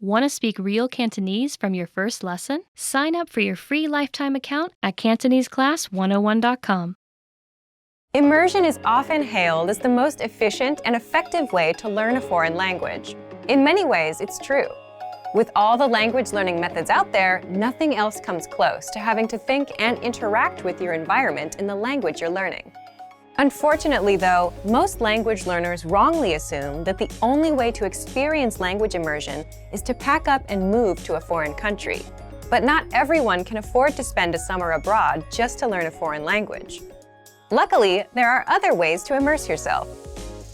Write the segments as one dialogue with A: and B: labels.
A: Want to speak real Cantonese from your first lesson? Sign up for your free lifetime account at CantoneseClass101.com.
B: Immersion is often hailed as the most efficient and effective way to learn a foreign language. In many ways, it's true. With all the language learning methods out there, nothing else comes close to having to think and interact with your environment in the language you're learning. Unfortunately, though, most language learners wrongly assume that the only way to experience language immersion is to pack up and move to a foreign country. But not everyone can afford to spend a summer abroad just to learn a foreign language. Luckily, there are other ways to immerse yourself.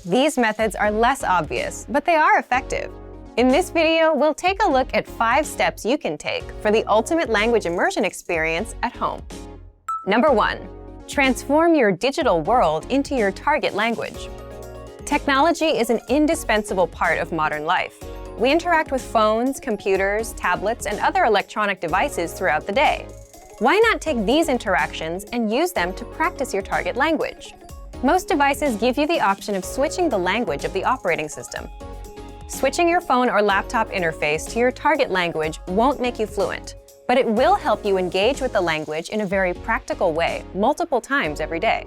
B: These methods are less obvious, but they are effective. In this video, we'll take a look at 5 steps you can take for the ultimate language immersion experience at home. Number 1. Transform your digital world into your target language. Technology is an indispensable part of modern life. We interact with phones, computers, tablets, and other electronic devices throughout the day. Why not take these interactions and use them to practice your target language? Most devices give you the option of switching the language of the operating system. Switching your phone or laptop interface to your target language won't make you fluent, but it will help you engage with the language in a very practical way multiple times every day.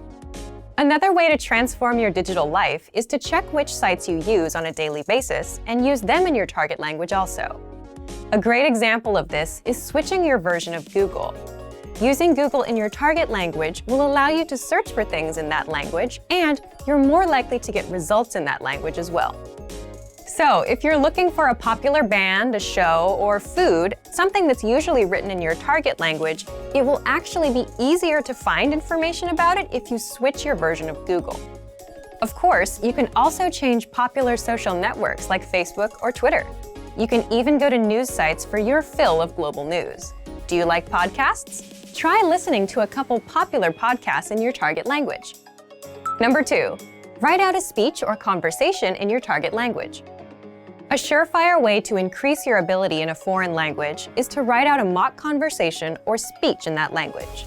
B: Another way to transform your digital life is to check which sites you use on a daily basis and use them in your target language also. A great example of this is switching your version of Google. Using Google in your target language will allow you to search for things in that language, and you're more likely to get results in that language as well. So, if you're looking for a popular band, a show, or food, something that's usually written in your target language, it will actually be easier to find information about it if you switch your version of Google. Of course, you can also change popular social networks like Facebook or Twitter. You can even go to news sites for your fill of global news. Do you like podcasts? Try listening to a couple popular podcasts in your target language. Number 2. Write out a speech or conversation in your target language. A surefire way to increase your ability in a foreign language is to write out a mock conversation or speech in that language.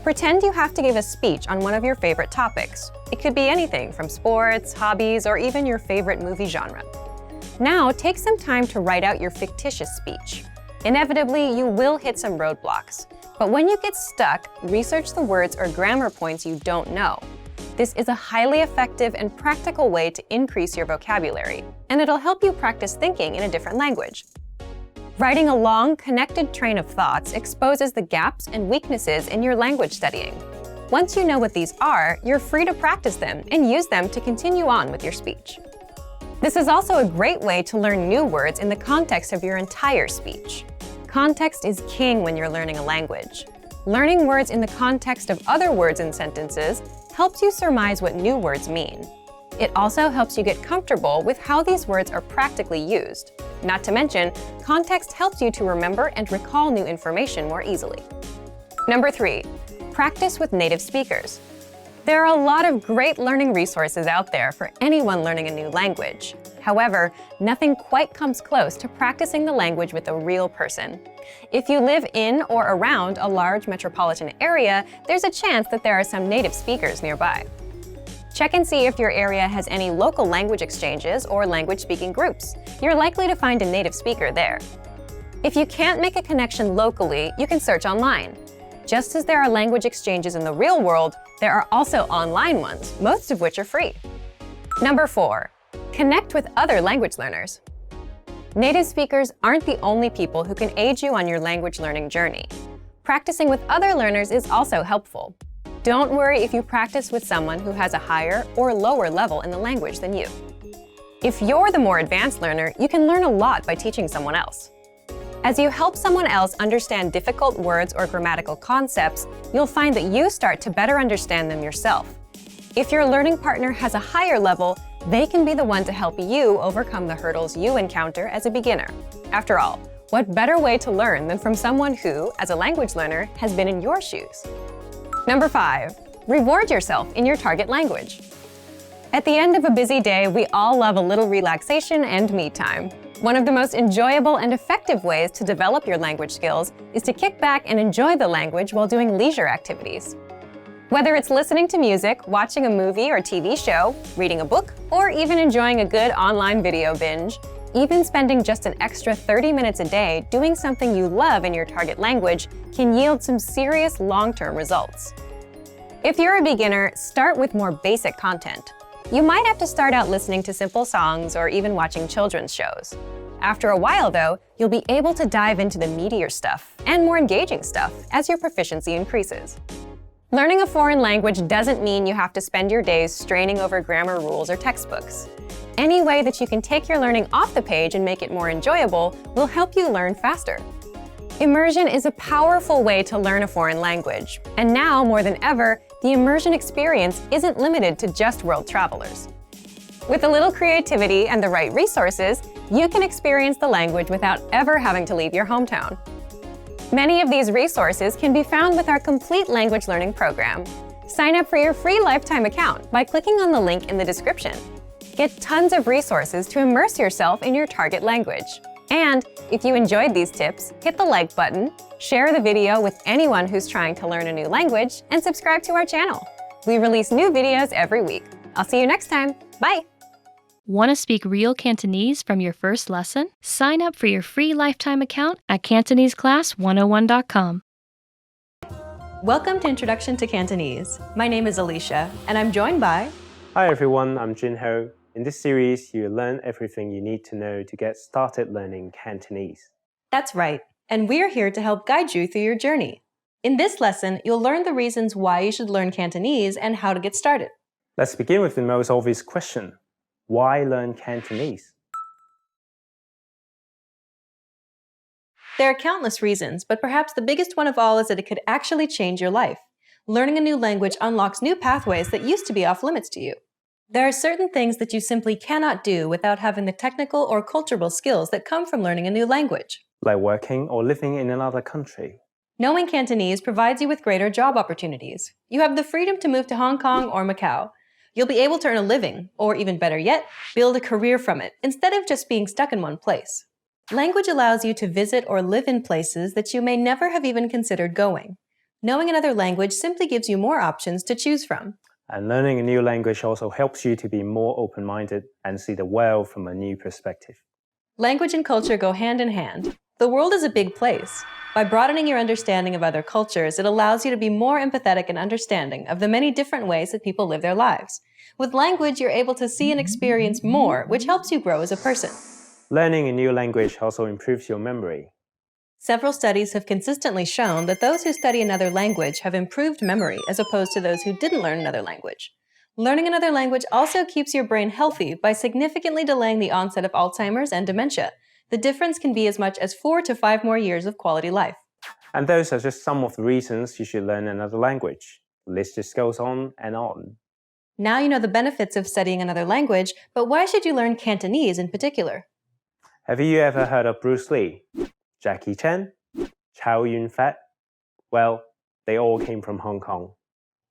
B: Pretend you have to give a speech on one of your favorite topics. It could be anything from sports, hobbies, or even your favorite movie genre. Now, take some time to write out your fictitious speech. Inevitably, you will hit some roadblocks. But when you get stuck, research the words or grammar points you don't know. This is a highly effective and practical way to increase your vocabulary, and it'll help you practice thinking in a different language. Writing a long, connected train of thoughts exposes the gaps and weaknesses in your language studying. Once you know what these are, you're free to practice them and use them to continue on with your speech. This is also a great way to learn new words in the context of your entire speech. Context is king when you're learning a language. Learning words in the context of other words and sentences helps you surmise what new words mean. It also helps you get comfortable with how these words are practically used. Not to mention, context helps you to remember and recall new information more easily. Number 3. Practice with native speakers. There are a lot of great learning resources out there for anyone learning a new language. However, nothing quite comes close to practicing the language with a real person. If you live in or around a large metropolitan area, there's a chance that there are some native speakers nearby. Check and see if your area has any local language exchanges or language-speaking groups. You're likely to find a native speaker there. If you can't make a connection locally, you can search online. Just as there are language exchanges in the real world, there are also online ones, most of which are free. Number 4. Connect with other language learners. Native speakers aren't the only people who can aid you on your language learning journey. Practicing with other learners is also helpful. Don't worry if you practice with someone who has a higher or lower level in the language than you. If you're the more advanced learner, you can learn a lot by teaching someone else. As you help someone else understand difficult words or grammatical concepts, you'll find that you start to better understand them yourself. If your learning partner has a higher level, they can be the one to help you overcome the hurdles you encounter as a beginner. After all, what better way to learn than from someone who, as a language learner, has been in your shoes? Number 5. Reward yourself in your target language. At the end of a busy day, we all love a little relaxation and me time. One of the most enjoyable and effective ways to develop your language skills is to kick back and enjoy the language while doing leisure activities. Whether it's listening to music, watching a movie or TV show, reading a book, or even enjoying a good online video binge, Even spending just an extra 30 minutes a day doing something you love in your target language can yield some serious long-term results. If you're a beginner, start with more basic content. You might have to start out listening to simple songs or even watching children's shows. After a while, though, you'll be able to dive into the meatier stuff and more engaging stuff as your proficiency increases. Learning a foreign language doesn't mean you have to spend your days straining over grammar rules or textbooks. Any way that you can take your learning off the page and make it more enjoyable will help you learn faster. Immersion is a powerful way to learn a foreign language, and now more than ever, the immersion experience isn't limited to just world travelers. With a little creativity and the right resources, you can experience the language without ever having to leave your hometown. Many of these resources can be found with our complete language learning program. Sign up for your free lifetime account by clicking on the link in the description. Get tons of resources to immerse yourself in your target language. And if you enjoyed these tips, hit the like button, share the video with anyone who's trying to learn a new language, and subscribe to our channel. We release new videos every week. I'll see you next time. Bye!
A: Want to speak real Cantonese from your first lesson? Sign up for your free lifetime account at CantoneseClass101.com.
C: Welcome to Introduction to Cantonese. My name is Alicia, and I'm joined by...
D: Hi everyone, I'm Junho. In this series, you'll learn everything you need to know to get started learning Cantonese.
C: That's right, and we're here to help guide you through your journey. In this lesson, you'll learn the reasons why you should learn Cantonese and how to get started.
D: Let's begin with the most obvious question. Why learn Cantonese?
C: There are countless reasons, but perhaps the biggest one of all is that it could actually change your life. Learning a new language unlocks new pathways that used to be off limits to you. There are certain things that you simply cannot do without having the technical or cultural skills that come from learning a new language.
D: Like working or living in another country.
C: Knowing Cantonese provides you with greater job opportunities. You have the freedom to move to Hong Kong or Macau. You'll be able to earn a living, or even better yet, build a career from it, instead of just being stuck in one place. Language allows you to visit or live in places that you may never have even considered going. Knowing another language simply gives you more options to choose from.
D: And learning a new language also helps you to be more open-minded and see the world from a new perspective.
C: Language and culture go hand in hand. The world is a big place. By broadening your understanding of other cultures, it allows you to be more empathetic and understanding of the many different ways that people live their lives. With language, you're able to see and experience more, which helps you grow as a person.
D: Learning a new language also improves your memory.
C: Several studies have consistently shown that those who study another language have improved memory as opposed to those who didn't learn another language. Learning another language also keeps your brain healthy by significantly delaying the onset of Alzheimer's and dementia. The difference can be as much as 4 to 5 more years of quality life.
D: And those are just some of the reasons you should learn another language. The list just goes on and on.
C: Now you know the benefits of studying another language, but why should you learn Cantonese in particular?
D: Have you ever heard of Bruce Lee, Jackie Chan, Chow Yun-fat? Well, they all came from Hong Kong.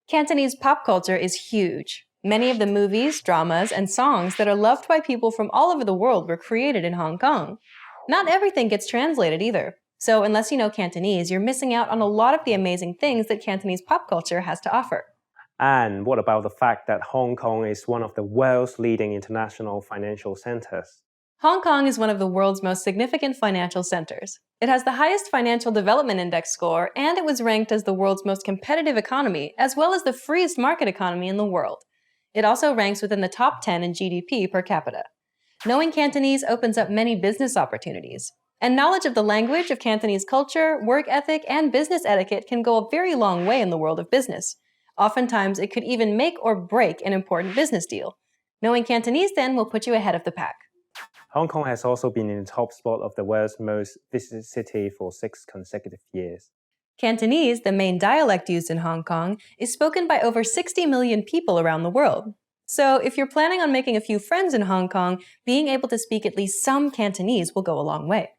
C: Cantonese pop culture is huge. Many of the movies, dramas, and songs that are loved by people from all over the world were created in Hong Kong. Not everything gets translated either. So unless you know Cantonese, you're missing out on a lot of the amazing things that Cantonese pop culture has to offer.
D: And what about the fact that Hong Kong is one of the world's leading international financial centers?
C: Hong Kong is one of the world's most significant financial centers. It has the highest Financial Development Index score, and it was ranked as the world's most competitive economy, as well as the freest market economy in the world. It also ranks within the top 10 in GDP per capita. Knowing Cantonese opens up many business opportunities. And knowledge of the language, of Cantonese culture, work ethic, and business etiquette can go a very long way in the world of business. Oftentimes, it could even make or break an important business deal. Knowing Cantonese, then, will put you ahead of the pack.
D: Hong Kong has also been in the top spot of the world's most visited city for 6 consecutive years.
C: Cantonese, the main dialect used in Hong Kong, is spoken by over 60 million people around the world. So if you're planning on making a few friends in Hong Kong, being able to speak at least some Cantonese will go a long way.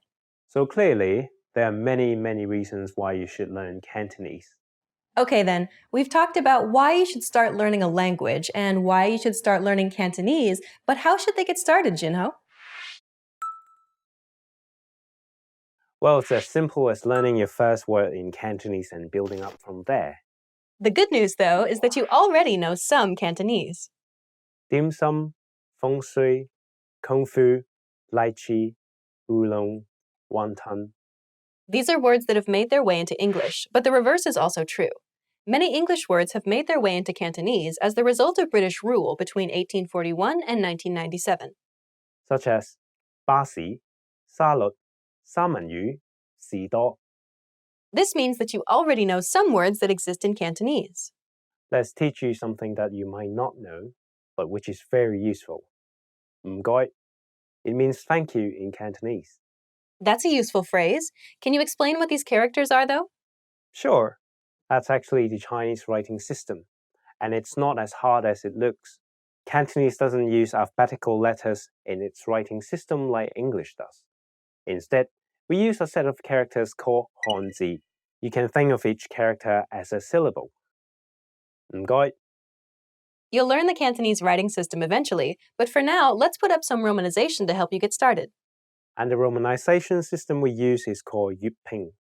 D: So clearly, there are many reasons why you should learn Cantonese.
C: Okay then, we've talked about why you should start learning a language and why you should start learning Cantonese, but how should they get started, Jinho?
D: Well, it's as simple as learning your first word in Cantonese and building up from there.
C: The good news, though, is that you already know some Cantonese.
D: Dim sum, feng shui, kung fu, lychee, oolong, wonton.
C: These are words that have made their way into English, but the reverse is also true. Many English words have made their way into Cantonese as the result of British rule between 1841 and 1997.
D: Such as 巴士、沙律、三文魚、士多.
C: This means that you already know some words that exist in Cantonese.
D: Let's teach you something that you might not know, but which is very useful. 唔該. It means thank you in Cantonese.
C: That's a useful phrase. Can you explain what these characters are, though?
D: Sure, that's actually the Chinese writing system, and it's not as hard as it looks. Cantonese doesn't use alphabetical letters in its writing system like English does. Instead, we use a set of characters called 漢字. You can think of each character as a syllable. 唔該.
C: You'll learn the Cantonese writing system eventually, but for now, let's put up some romanization to help you get started.
D: And the romanization system we use is called 粵拼.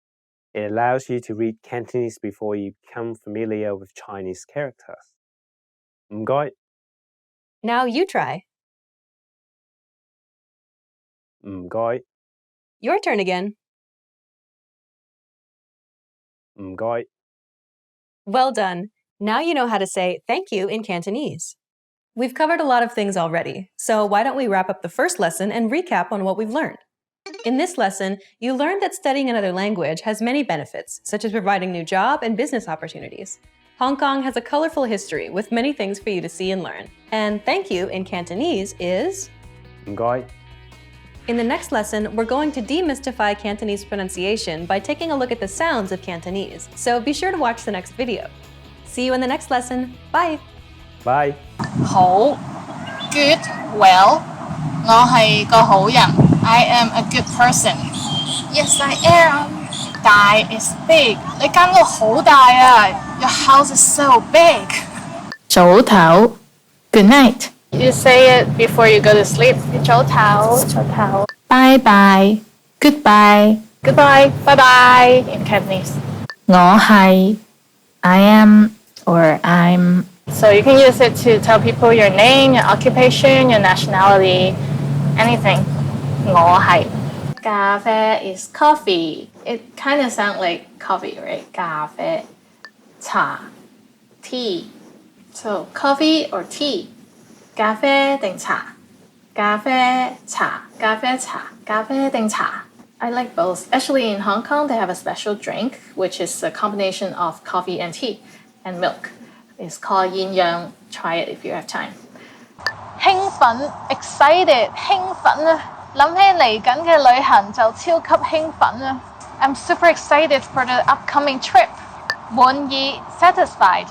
D: It allows you to read Cantonese before you become familiar with Chinese characters. 唔該.
C: Now you try.
D: 唔該.
C: Your turn again.
D: 唔該.
C: Well done. Now you know how to say thank you in Cantonese. We've covered a lot of things already, so why don't we wrap up the first lesson and recap on what we've learned? In this lesson, you learned that studying another language has many benefits, such as providing new job and business opportunities. Hong Kong has a colorful history with many things for you to see and learn. And thank you in Cantonese is
D: 唔該.
C: In the next lesson, we're going to demystify Cantonese pronunciation by taking a look at the sounds of Cantonese, so be sure to watch the next video. See you in the next lesson. Bye!
D: Bye.
E: 好 good well 我係個好人 I am a good person Yes I am 大 is big 你間屋好大啊 Your house is so big 早唞 Good night You say it before you go to sleep 早唞 Bye bye Goodbye Goodbye Bye bye in Cantonese 我係 I am or I'm So you can use it to tell people your name, your occupation, your nationality, anything. 我係咖啡 is coffee. It kind of sounds like coffee, right? 咖啡茶 tea. So coffee or tea. 咖啡定茶咖啡茶咖啡茶咖啡定茶 I like both. Actually, in Hong Kong, they have a special drink, which is a combination of coffee and tea and milk. It's called yin yang. Try it if you have time. 興奮 excited 興奮啊！諗起嚟緊嘅旅行就超級興奮啊！ I'm super excited for the upcoming trip. 滿意 satisfied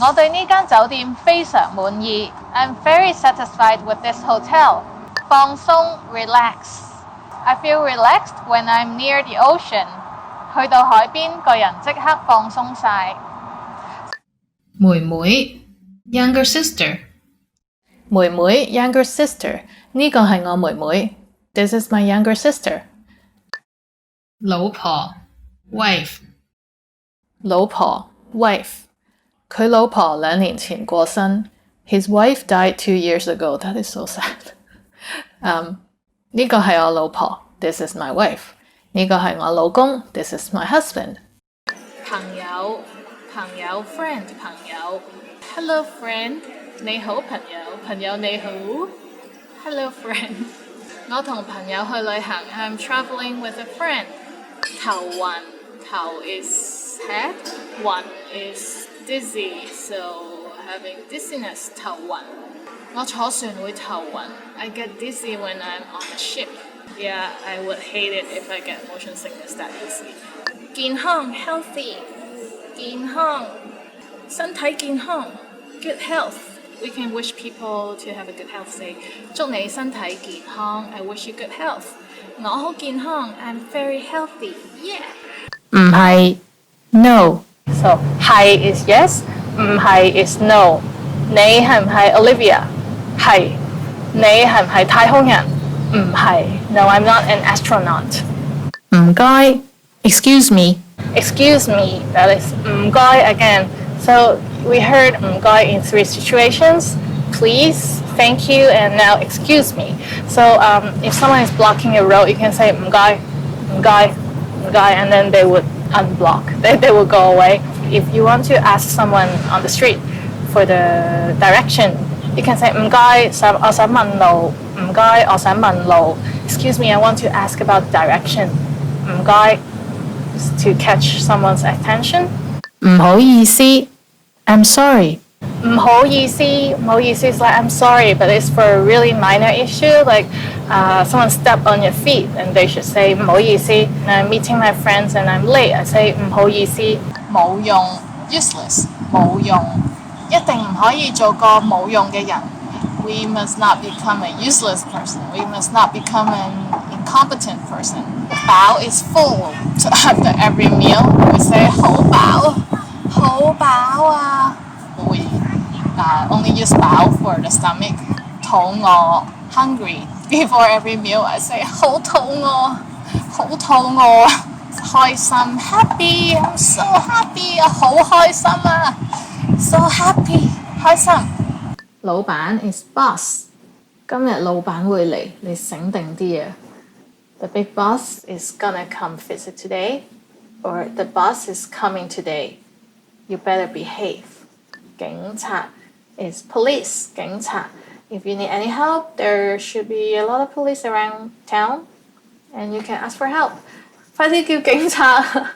E: 我對呢間酒店非常滿意 I'm very satisfied with this hotel. 放鬆 relax I feel relaxed when I'm near the ocean. 去到海邊個人即刻放鬆晒。妹妹 younger sister 妹妹 younger sister 呢個係我妹妹 This is my younger sister 老婆 wife 老婆 wife 佢老婆2年前過身 His wife died 2 years ago That is so sad 呢個係我老婆 This is my wife 呢個係我老公 This is my husband 朋友friend 朋友 Hello friend 你好朋友朋友你好 Hello friend 我同朋友去旅行 I'm traveling with a friend 頭暈頭 is head 暈 is dizzy so having dizziness 頭暈我坐船會頭暈 I get dizzy when I'm on a ship Yeah I would hate it if I get motion sickness that easy 健康 healthy 健康身體健康 good health we can wish people to have a good health say 祝你身體健康 I wish you good health 我好健康 I'm very healthy yeah 唔係 no so 係 is yes 唔係 is no 你係唔係 Olivia 係你係唔係太空人唔係 no I'm not an astronaut 唔該 excuse me that is 唔該 again So we heard 唔該 in 3 situations please, thank you, and now excuse me. So if someone is blocking a road, you can say 唔該, 唔該, 唔該, and then they would unblock. They will go away. If you want to ask someone on the street for the direction, you can say 唔該，我想問路，唔該，我想問路. Excuse me, I want to ask about direction. 唔該, to catch someone's attention. 唔好意思, I'm sorry. 唔好意思is like I'm sorry, but it's for a really minor issue, like someone stepped on your feet and they should say 唔好意思. And I'm meeting my friends and I'm late, I say 唔好意思。冇用 useless 冇用，一定唔可以做個冇用嘅人。We must not become a useless person. We must not become an incompetent person. 飽 is full. So after every meal, we say 好飽，好飽啊。We only use 飽 for the stomach. 肚餓 hungry. Before every meal, I say 好肚餓，好肚餓。開心 happy, I'm so happy 啊，好開心啊 ，so happy 開心。老闆 is boss， 今日老闆會嚟，你醒定啲啊。The big boss is gonna come visit today, or the boss is coming today. You better behave. 警察 is police， 警察。If you need any help, there should be a lot of police around town, and you can ask for help. 快啲叫警察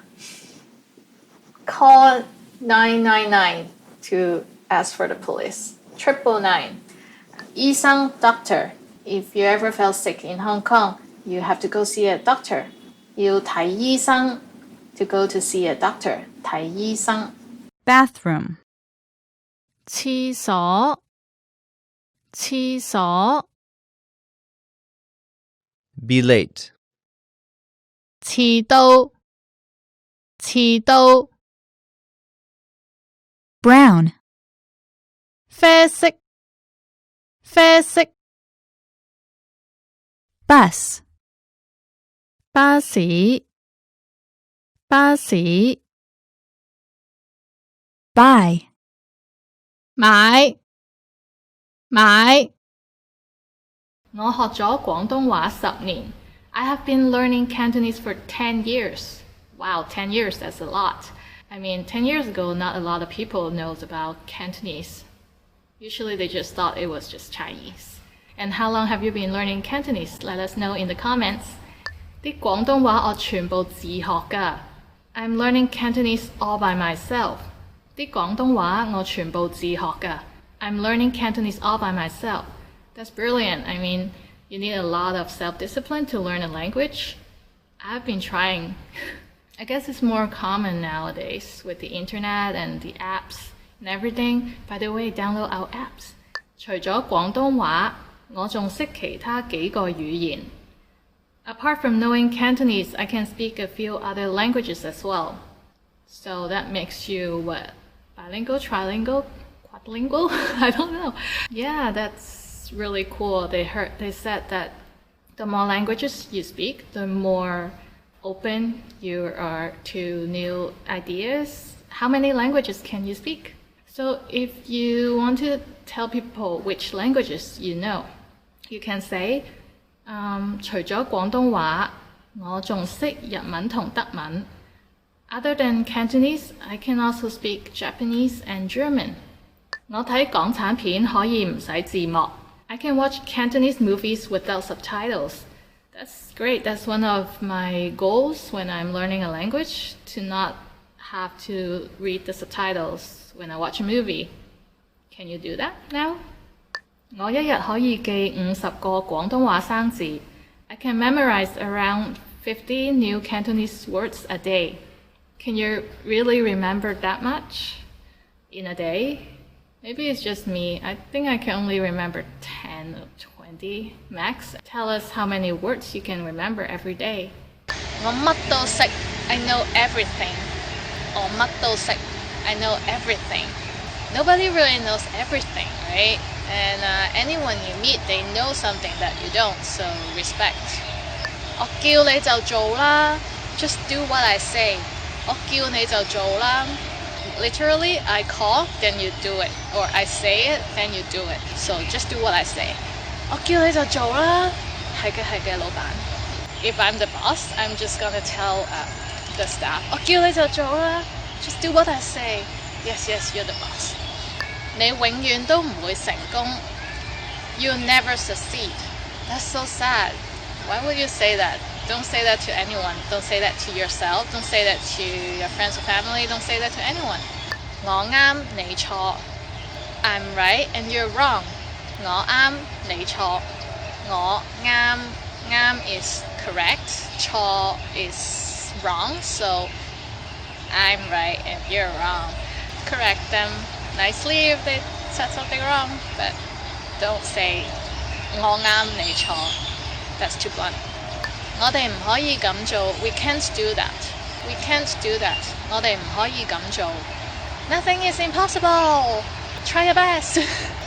E: Call 999 to ask for the police. 999. 醫生 doctor. If you ever felt sick in Hong Kong, you have to go see a doctor. 要睇醫生 to go to see a doctor. 睇醫生
F: Bathroom.
A: 廁所廁所
G: Be late.
A: 遲到遲到
F: Brown.
A: 啡色啡色
F: Bus.
A: 巴士巴士
F: Buy.
A: 買買我學咗廣東話10年。I have been learning Cantonese for 10 years. Wow, 10 years, that's a lot. I mean, 10 years ago, not a lot of people knows about Cantonese. Usually they just thought it was just Chinese. And how long have you been learning Cantonese? Let us know in the comments. 啲廣東話我全部自學㗎。I'm learning Cantonese all by myself. 啲廣東話我全部自學㗎。I'm learning Cantonese all by myself. That's brilliant. I mean, you need a lot of self-discipline to learn a language. I've been trying. I guess it's more common nowadays with the internet and the apps and everything. By the way, download our apps. 除咗廣東話，我仲識其他幾個語言。Apart from knowing Cantonese, I can speak a few other languages as well. So that makes you what? Bilingual, trilingual, quadlingual? I don't know. Yeah, that's really cool. They said that the more languages you speak, the more open you are to new ideas. How many languages can you speak? So if you want to tell people which languages you know, you can say, 除咗廣東話，我仲識日文同德文。Other than Cantonese, I can also speak Japanese and German. 我睇港產片可以唔使字幕。I can watch Cantonese movies without subtitles. That's great. That's one of my goals when I'm learning a language, to not have to read the subtitles when I watch a movie. Can you do that now? 我一日可以記50個廣東話生字。I can memorize around 50 new Cantonese words a day. Can you really remember that much in a day? Maybe it's just me. I think I can only remember 10 or 20 max. Tell us how many words you can remember every day.
E: 我乜都識 I know everything. 我乜都識 I know everything. Nobody really knows everything, right? And anyone you meet, they know something that you don't, so respect. 我叫你就做啦 Just do what I say. 我叫你就做啦
A: Literally, I call, then you do it. Or I say it, then you do it. So just do what I say. 我叫你就做啦。係嘅，老闆。If I'm the boss, I'm just gonna tell the staff, 我叫你就做啦。Just do what I say. Yes, you're the boss. 你永遠都唔會成功。You'll never succeed. That's so sad. Why would you say that? Don't say that to anyone. Don't say that to yourself. Don't say that to your friends or family. Don't say that to anyone. 我啱你錯 I'm right and you're wrong. 我啱你錯我啱 is correct 錯 is wrong. So I'm right and you're wrong. Correct them nicely if they said something wrong, but don't say 我啱你錯 That's too blunt. 我哋唔可以咁做 We can't do that. We can't do that. 我哋唔可以咁做 Nothing is impossible. Try your best.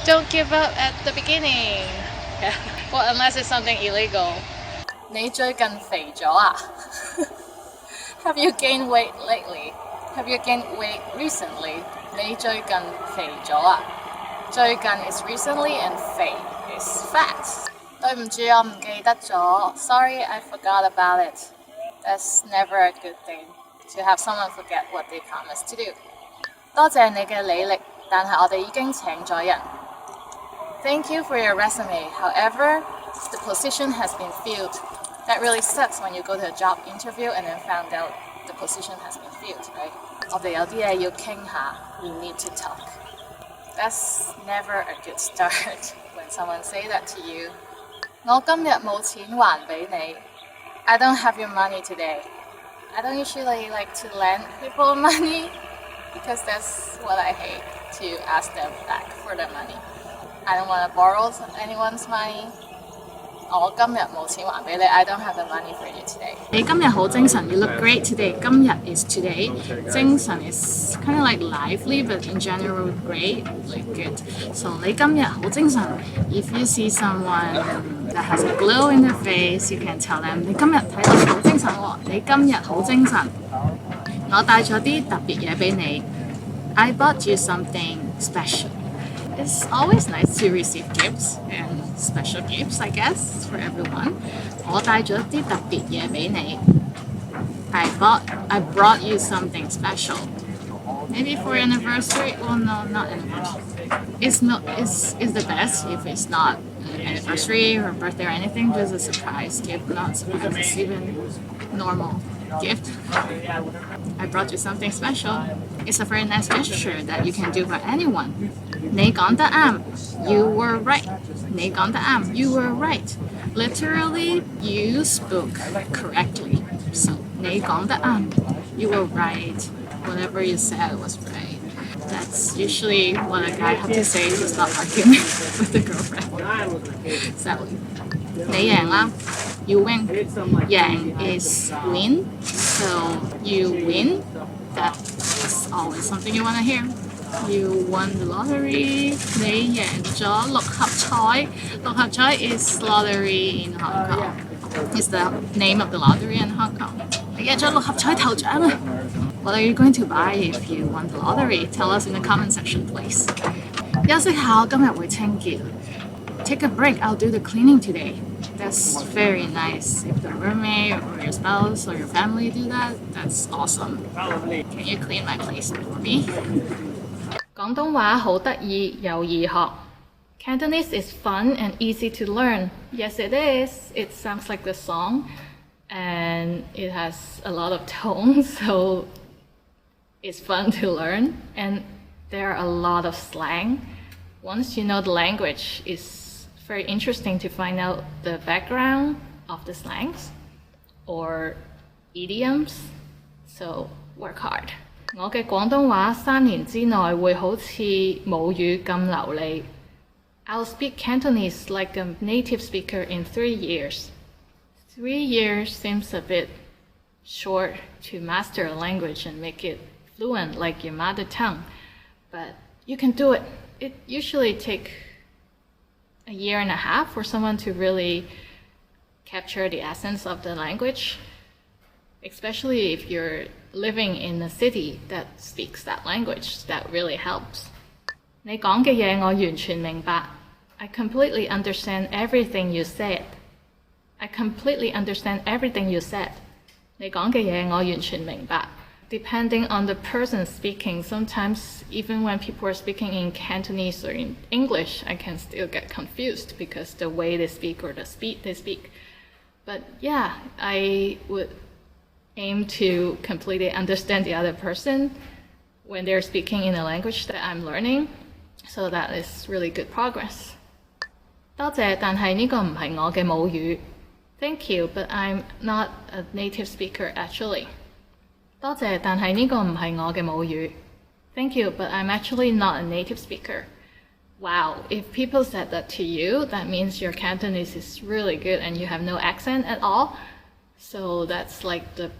A: Don't give up at the beginning. Yeah. Well, unless it's something illegal. 你最近肥咗啊 Have you gained weight lately? Have you gained weight recently? 你最近肥咗啊最近 is recently and 肥 is fat. 對唔住，我唔記得咗 Sorry, I forgot about it. That's never a good thing to have someone forget what they promised to do. 多謝你嘅履歷，但係我哋已經請咗人。Thank you for your resume. However, the position has been filled. That really sucks when you go to a job interview and then found out the position has been filled, right? 我哋有啲嘢要傾下 We need to talk. That's never a good start when someone say that to you. 我今日冇錢還俾你 I don't have your money today. I don't usually like to lend people money because that's what I hate, to ask them back for their money. I don't want to borrow anyone's money. 我今日冇錢還俾你 I don't have the money for you today. 你今日好精神 You look great today. 今日 is today. 精神 is kind of like lively, but in general great, like good. So 你今日好精神 If you see someone that has a glow in their face, you can tell them 你今日睇到好精神喎。你今日好精神。我帶咗啲特別嘢俾你 I bought you something special. It's always nice to receive gifts and special gifts, I guess, for everyone. 我帶咗啲特別嘢俾你 I brought you something special. Maybe for your anniversary. Well, no, not anniversary. It's the best if it's not an anniversary or birthday or anything. Just a surprise gift, not surprise. It's even normal gift. I brought you something special. It's a very nice gesture that you can do for anyone. 你講得啱 You were right. 你講得啱 You were right. Literally, you spoke correctly. So, 你講得啱 You were right. Whatever you said was right. That's usually what a guy has to say to stop arguing with the girlfriend. Sadly. 你贏啦 You win. 贏 is win. So, you win. That is always something you want to hear. You won the lottery. 你贏咗六合彩。六合彩 is lottery in Hong Kong. It's the name of the lottery in Hong Kong. 你贏咗六合彩頭獎啊 What are you going to buy if you won the lottery? Tell us in the comment section, please. 休息下，我今日會清潔。Take a break. I'll do the cleaning today. That's very nice. If the roommate or your spouse or your family do that, that's awesome. Can you clean my place for me? 廣東話好得意又易學。Cantonese is fun and easy to learn. Yes, it is. It sounds like the song, and it has a lot of tone, so it's fun to learn. And there are a lot of slang. Once you know the language, it's very interesting to find out the background of the slangs or idioms. So work hard. 我嘅廣東話3年之內會好似母語咁流利。I'll speak Cantonese like a native speaker in 3 years. 3 years seems a bit short to master a language and make it fluent like your mother tongue, but you can do it. It usually takes a year and a half for someone to really capture the essence of the language. especially if you're living in a city that speaks that language. That really helps. 你講嘅嘢我完全明白。I completely understand everything you said. I completely understand everything you said. 你講嘅嘢我完全明白。Depending on the person speaking, sometimes even when people are speaking in Cantonese or in English, I can still get confused because the way they speak or the speed they speak. But yeah, I would aim to completely understand the other person when they're speaking in a language that I'm learning. So that is really good progress. 多謝，但係呢個唔係我嘅母語。Thank you, but I'm not a native speaker actually. 多謝，但係呢個唔係我嘅母語。Thank you, but I'm actually not a native speaker. Wow, if people said that to you, that means your Cantonese is really good and you have no accent at all. So that's like the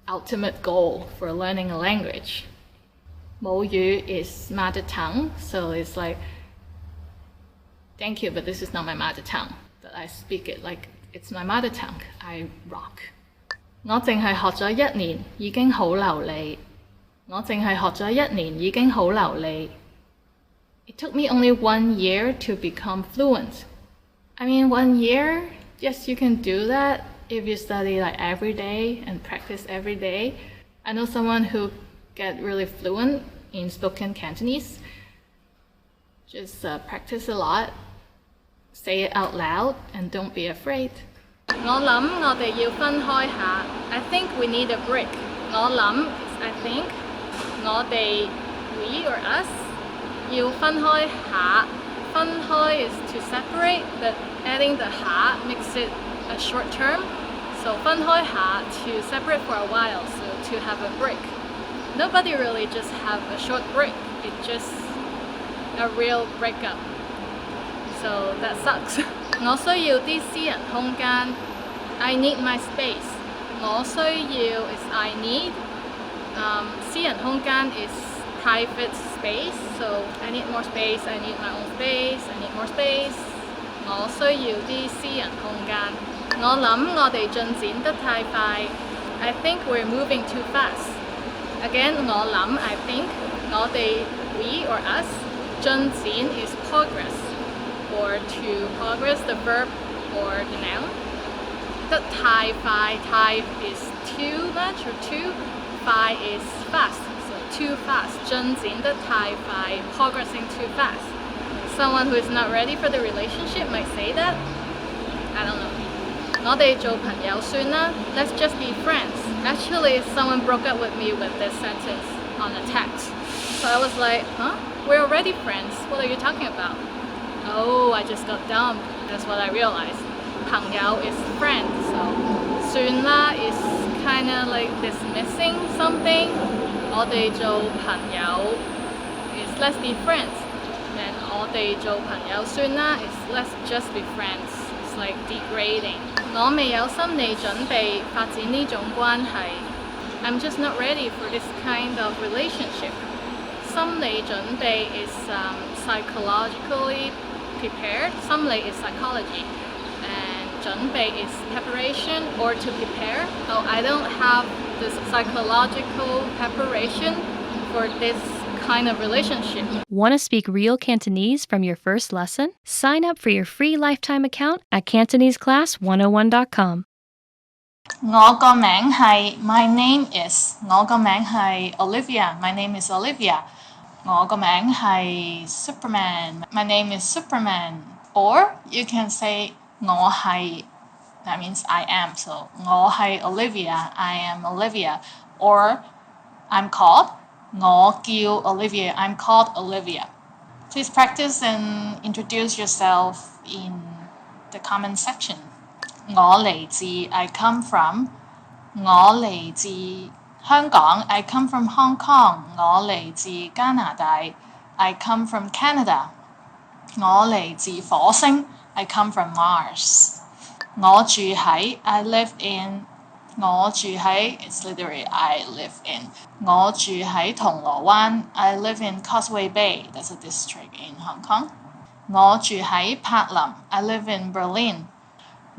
A: ultimate goal for learning a language. 母語 is mother tongue, so it's like, thank you, but this is not my mother tongue. But I speak it like it's my mother tongue. I rock. 我淨係學咗1年，已經好流利。我淨係學咗1年，已經好流利。It took me only 1 year to become fluent. I mean, 1 year? Yes, you can do that if you study like every day and practice every day. I know someone who get really fluent in spoken Cantonese. Just practice a lot, say it out loud, and don't be afraid. 我諗我哋要分開下。I think we need a break. 我諗 I think 我哋 we or us 要分開下。分開 is to separate, but adding the 下 makes it a short term. So 分開下 to separate for a while, so to have a break. Nobody really just have a short break. It's just a real breakup. So that sucks. 我需要啲私人空間。I need my space. 我需要 is I need. 私人空間 is private space. So I need more space. I need my own space. I need more space. 我需要啲私人空間。我諗我哋進展得太快。I think we're moving too fast. Again, 我諗 I think 我哋 we or us 進展 is progress. Or to progress the verb or the noun. 得太快 太 is too much or too 快 is fast. So too fast 進展得太快 progressing too fast. Someone who is not ready for the relationship might say that. I don't know. 我哋做朋友算啦 Let's just be friends. Actually, someone broke up with me with this sentence on a text. So I was like, huh? We're already friends. What are you talking about? Oh, I just got dumped. That's what I realized. 朋友 is friend, so 算啦 is kind of like dismissing something. 我哋做朋友 is let's be friends. And 我哋做朋友算啦 is let's just be friends. It's like degrading. 我未有心理準備發展呢種關係. I'm just not ready for this kind of relationship. 心理準備 is psychologically prepared. 心理 is psychology. And 準備 is preparation or to prepare. So I don't have this psychological preparation for this kind of relationship.
G: Want to speak real Cantonese from your first lesson? Sign up for your free lifetime account at CantoneseClass101.com.
E: 我個名係 My name is 我個名係 Olivia. My name is Olivia. 我個名係 Superman. My name is Superman. Or you can say 我係 that means I am. So 我係 Olivia. I am Olivia. Or I'm called 我叫 Olivia. I'm called Olivia. Please practice and introduce yourself in the comment section. 我嚟自 I come from 我嚟自香港 I come from Hong Kong 我嚟自加拿大 I come from Canada 我嚟自火星 I come from Mars 我住喺 I live in 我住喺 it's literally I live in 我住喺銅鑼灣 I live in Causeway Bay that's a district in Hong Kong 我住喺柏林 I live in Berlin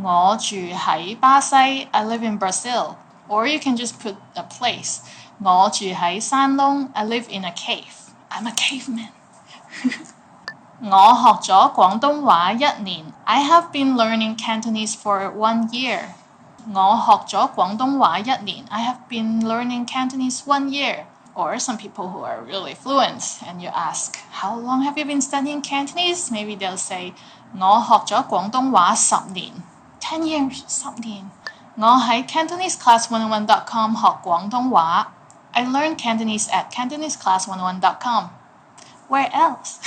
E: 我住喺巴西 I live in Brazil. Or you can just put a place. 我住喺山窿 I live in a cave. I'm a caveman. 我學咗廣東話1年 I have been learning Cantonese for 1 year. 我學咗廣東話1年 I have been learning Cantonese 1 year. Or some people who are really fluent and you ask, how long have you been studying Cantonese? Maybe they'll say, 我學咗廣東話10年 10 years, 10年我喺 CantoneseClass101.com 學廣東話 I learned Cantonese at CantoneseClass101.com. Where else?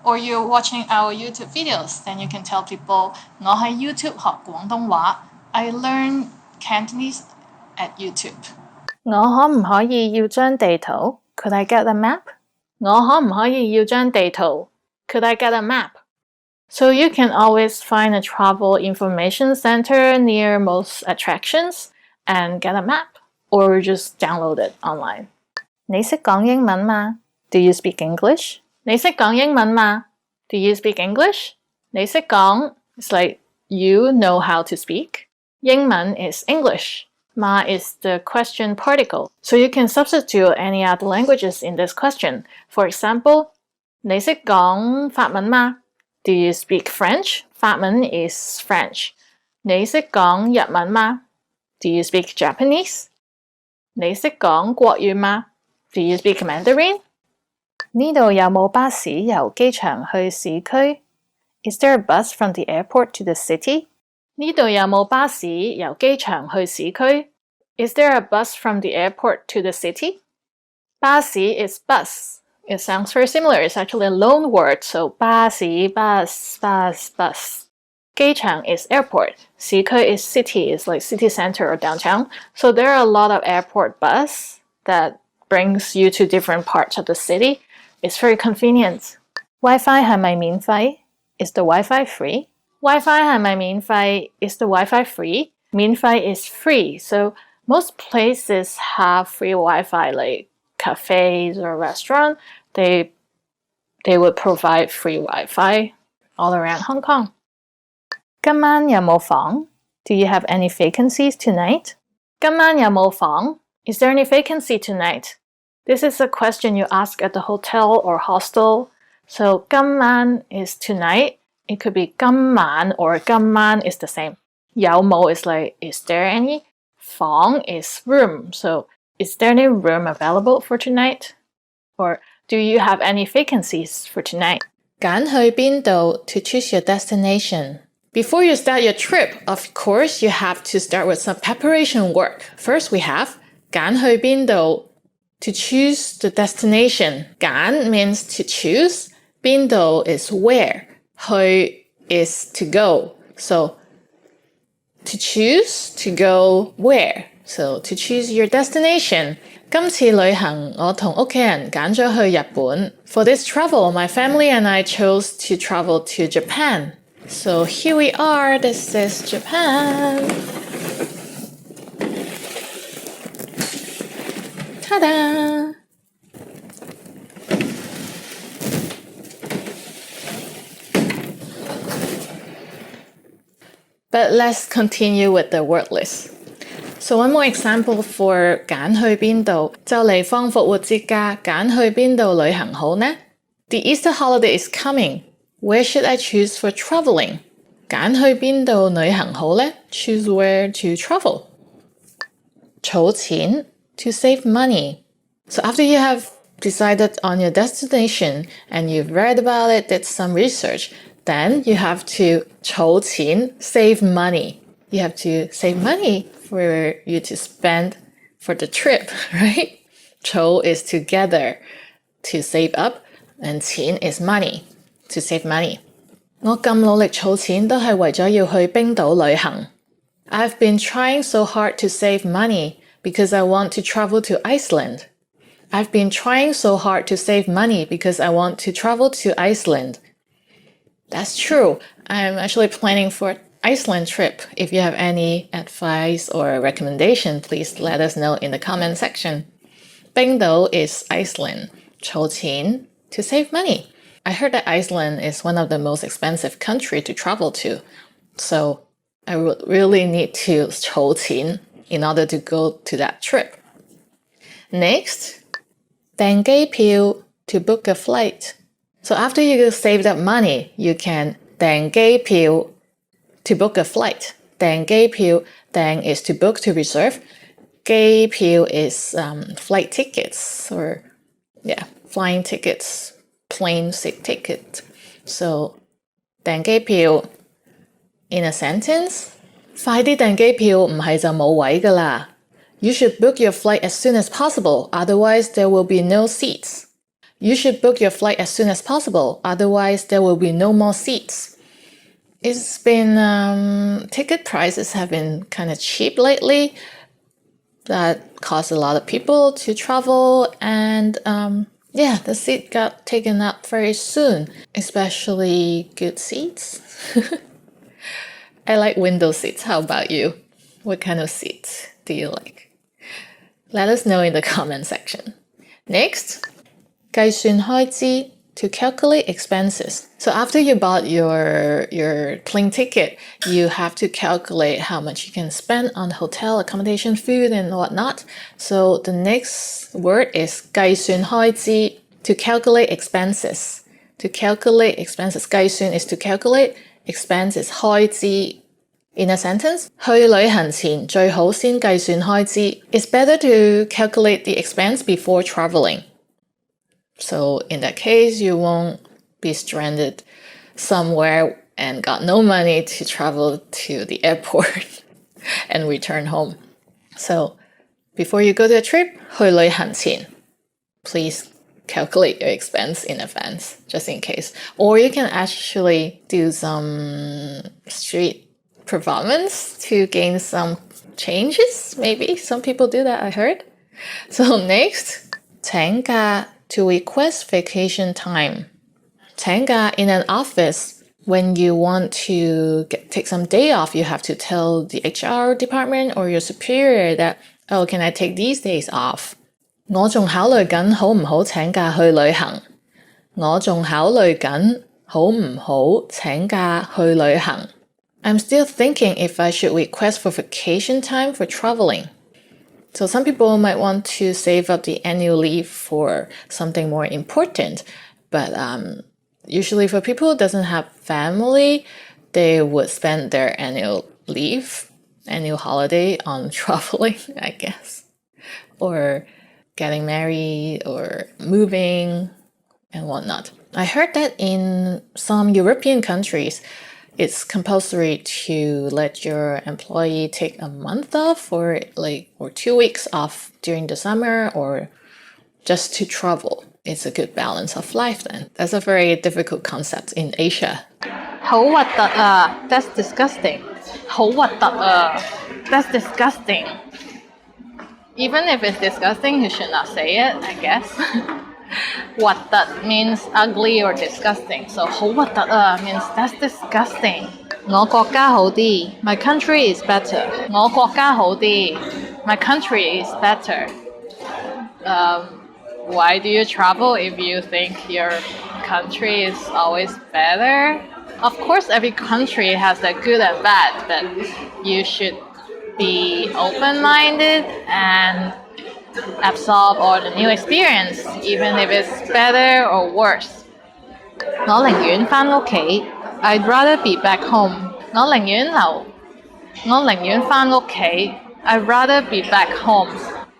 E: Or you're watching our YouTube videos, then you can tell people 我喺 YouTube 學廣東話 I learned Cantonese at YouTube.
A: 我可唔可以要張地圖 Could I get a map? 我可唔可以要張地圖 Could I get a map? So you can always find a travel information center near most attractions and get a map, or just download it online. 你識講英文嗎? Do you speak English? 你識講英文嗎? Do you speak English? 你識講 It's like you know how to speak. 英文 is English. Ma is the question particle. So you can substitute any other languages in this question. For example, 你識講法文嗎? Do you speak French? 法文 is French. 你識講日文嗎? Do you speak Japanese? 你識講國語嗎? Do you speak Mandarin? 呢度有冇巴士由機場去市區? Is there a bus from the airport to the city? 呢度有冇巴士由機場去市區? Is there a bus from the airport to the city? 巴士 is bus. It sounds very similar. It's actually a loan word. So 巴士 bus, bus, bus. 機場 is airport. 市區 is city. It's like city center or downtown. So there are a lot of airport bus that brings you to different parts of the city. It's very convenient. Wi-Fi 係咪免費? Is the Wi-Fi free? Wi-Fi 係咪免費? Is the Wi-Fi free? 免費 is free. So most places have free Wi-Fi, like cafes or restaurants. They would provide free Wi-Fi all around Hong Kong. 今晚有冇房? Do you have any vacancies tonight? 今晚有冇房? Is there any vacancy tonight? This is a question you ask at the hotel or hostel. So 今晚 is tonight. It could be 今晚 or 今晚 is the same. 有冇 is like, is there any? 房 is room. So is there any room available for tonight? Or do you have any vacancies for tonight? 揀去邊度 to choose your destination. Before you start your trip, of course, you have to start with some preparation work. First, we have 揀去邊度 to choose the destination. 揀 means to choose. 邊度 is where. 去 is to go. So to choose, to go where. So to choose your destination. 今次旅行我同屋企人揀咗去日本. For this travel, my family and I chose to travel to Japan. So here we are. This is Japan. Ta-da! But let's continue with the word list. So one more example for 揀去邊度就嚟放復活節假揀去邊度旅行好呢? The Easter holiday is coming. Where should I choose for traveling? 揀去邊度旅行好呢? Choose where to travel. 儲錢 to save money. So after you have decided on your destination and you've read about it, did some research, then you have to 儲錢 save money. You have to save money for you to spend for the trip, right? 儲 is together to save up, and 錢 is money, to save money. 我咁努力儲錢都係為咗要去冰島旅行. I've been trying so hard to save money because I want to travel to Iceland. I've been trying so hard to save money because I want to travel to Iceland. That's true. I'm actually planning for an Iceland trip. If you have any advice or recommendation, please let us know in the comment section. 冰島 is Iceland. 儲錢 to save money. I heard that Iceland is one of the most expensive countries to travel to. So I would really need to 儲錢 in order to go to that trip. Next, 訂機票 to book a flight. So after you saved up money, you can 訂機票 to book a flight. 訂機票, 訂 is to book, to reserve. 機票 is flight tickets or flying tickets, plane ticket. So 訂機票 in a sentence, 快啲訂機票唔係就冇位㗎啦。You should book your flight as soon as possible, otherwise there will be no seats. You should book your flight as soon as possible, otherwise there will be no more seats. It's been, ticket prices have been kind of cheap lately. That caused a lot of people to travel, and the seat got taken up very soon, especially good seats. I like window seats. How about you? What kind of seats do you like? Let us know in the comment section. Next, 計算開支 to calculate expenses. So after you bought your plane ticket, you have to calculate how much you can spend on hotel, accommodation, food, and whatnot. So the next word is 計算開支 to calculate expenses. To calculate expenses. 計算 is to calculate, expense is 開支. In a sentence, 去旅行前最好先計算開支. It's better to calculate the expense before traveling. So in that case, you won't be stranded somewhere and got no money to travel to the airport and return home. So before you go to a trip, 去旅行前, please calculate your expense in advance, just in case. Or you can actually do some street performance to gain some changes. Maybe some people do that, I heard. So next, 請假 to request vacation time. 請假 in an office, when you want to take some day off, you have to tell the HR department or your superior that, oh, can I take these days off? 我仲考慮緊好唔好請假去旅行. 我仲考慮緊好唔好請假去旅行. I'm still thinking if I should request for vacation time for traveling. So some people might want to save up the annual leave for something more important, but usually for people who doesn't have family, they would spend their annual leave, annual holiday on traveling, I guess, or getting married or moving and whatnot. I heard that in some European countries, it's compulsory to let your employee take a month off or 2 weeks off during the summer or just to travel. It's a good balance of life then. That's a very difficult concept in Asia. 好核突啊, that's disgusting. 好核突啊, that's disgusting. Even if it's disgusting, you should not say it, I guess. 核突 means ugly or disgusting. So 好核突啊 means that's disgusting. 我國家好啲, my country is better. 我國家好啲, my country is better. Why do you travel if you think your country is always better? Of course, every country has the good and bad, but you should be open-minded and absorb all the new experience, even if it's better or worse. 我寧願返屋企, I'd rather be back home. 我寧願返屋企, I'd rather be back home.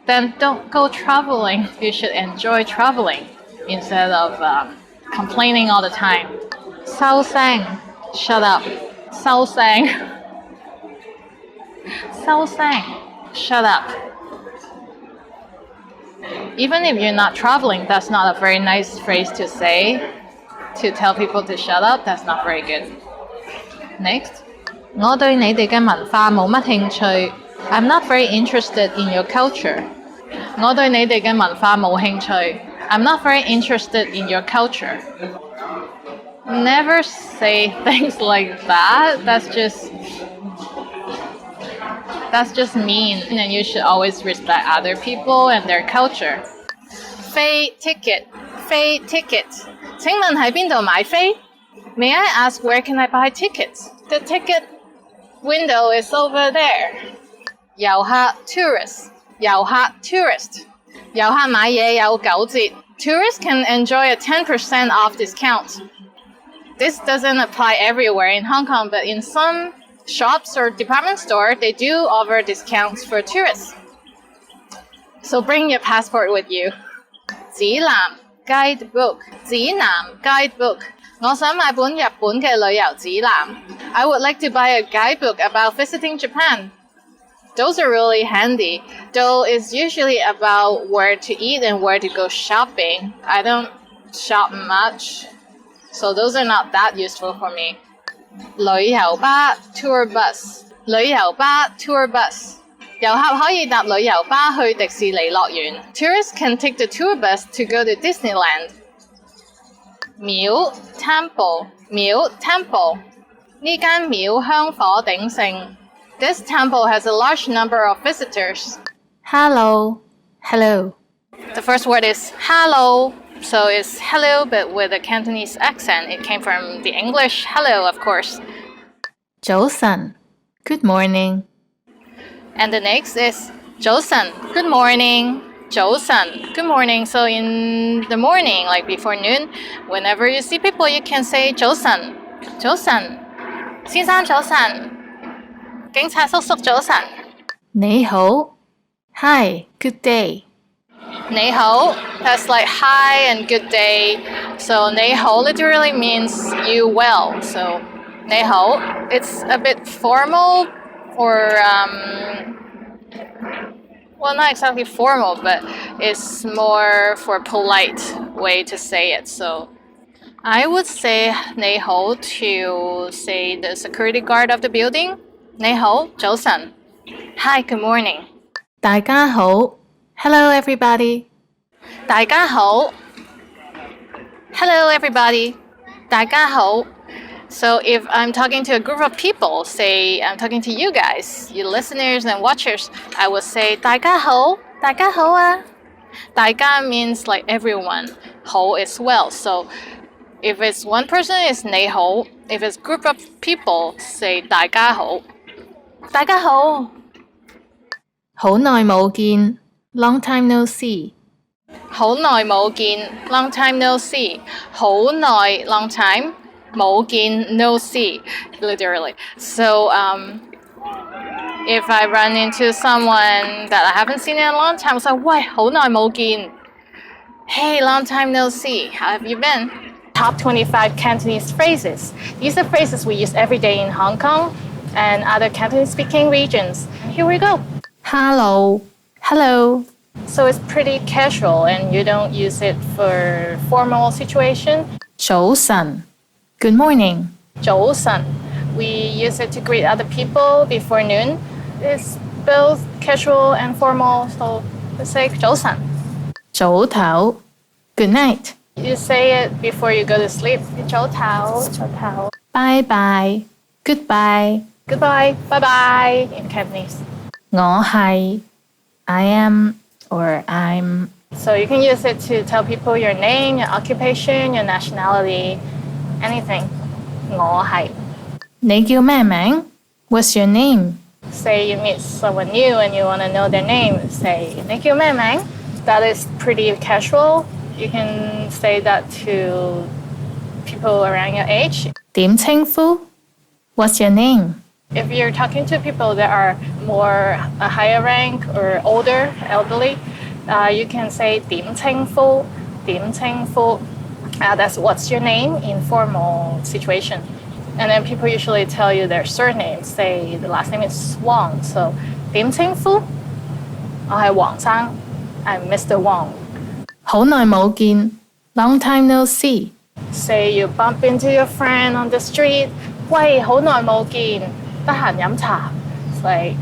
A: Then don't go traveling. You should enjoy traveling instead of complaining all the time. 收聲, shut up. 收聲, 收聲, shut up. Even if you're not traveling, that's not a very nice phrase to say. To tell people to shut up, that's not very good. Next. 我對你哋嘅文化冇乜興趣. I'm not very interested in your culture. 我對你哋嘅文化冇興趣. I'm not very interested in your culture. Never say things like that. That's just mean, and you should always respect other people and their culture. 飛 ticket. 請問喺邊度買飛? May I ask where can I buy tickets? The ticket window is over there. 遊客 tourist 遊客 tourist 遊客買嘢有9折 Tourists can enjoy a 10% off discount. This doesn't apply everywhere in Hong Kong, but in some shops or department stores, they do offer discounts for tourists. So bring your passport with you. 指南 guidebook 指南 guidebook 我想買本日本嘅旅遊指南 I would like to buy a guidebook about visiting Japan. Those are really handy, though it's usually about where to eat and where to go shopping. I don't shop much, so those are not that useful for me. 旅遊巴 tour bus 旅遊巴 tour bus 遊客可以搭旅遊巴去迪士尼樂園 Tourists can take the tour bus to go to Disneyland. 廟 temple 廟 temple 呢間廟香火鼎盛 This temple has a large number of visitors.
F: Hello. Hello.
A: The first word is hello. So it's hello, but with a Cantonese accent. It came from the English hello, of course.
F: 早晨. Good morning.
A: And the next is 早晨. Good morning. 早晨. Good morning. So in the morning, like before noon, whenever you see people, you can say 早晨. 早晨. 先生早晨. 警察叔叔早晨。
F: 你好. Hi. Good day.
A: 你好 that's like hi and good day. So 你好 literally means you well. So 你好 it's a bit formal or well, not exactly formal, but it's more for polite way to say it. So I would say 你好 to say the security guard of the building. 你好早晨 Hi, good morning.
F: 大家好. Hello, everybody.
A: 大家好 Hello, everybody. 大家好 So if I'm talking to a group of people, say I'm talking to you guys, you listeners and watchers, I would say 大家好大家好啊大家 means like everyone. 好 is well. So if it's one person, it's 你好. If it's group of people, say 大家好大家好
F: 好耐冇見. Long time no see.
A: 好耐冇見 long time no see 好耐 long time 冇見 no see literally. So if I run into someone that I haven't seen in a long time, I was like 喂好耐冇見 Hey, long time no see. How have you been? Top 25 Cantonese phrases. These are phrases we use every day in Hong Kong and other Cantonese-speaking regions. Here we go.
F: Hello. Hello.
A: So it's pretty casual and you don't use it for formal situation.
F: 早晨. Good morning.
A: 早晨. We use it to greet other people before noon. It's both casual and formal, so let's say 早晨.
F: 早唞. Good night.
A: You say it before you go to sleep. 早唞早唞
F: Bye bye. Goodbye.
A: Goodbye, bye bye in Cantonese.
F: 我係. I am or I'm.
A: So you can use it to tell people your name, your occupation, your nationality, anything. 我係.
F: 你叫咩名? What's your name?
A: Say you meet someone new and you want to know their name. Say 你叫咩名? That is pretty casual. You can say that to people around your age.
F: 點稱呼? What's your name?
A: If you're talking to people that are more a higher rank or older, elderly, you can say 點稱呼, 點稱呼. That's what's your name in formal situation. And then people usually tell you their surname. Say the last name is Wang. So 點稱呼? 我係黃生. I'm Mr. Wang.
F: 好耐冇見. Long time no see.
A: Say you bump into your friend on the street. 喂，好耐冇見，得閒飲茶. It's like,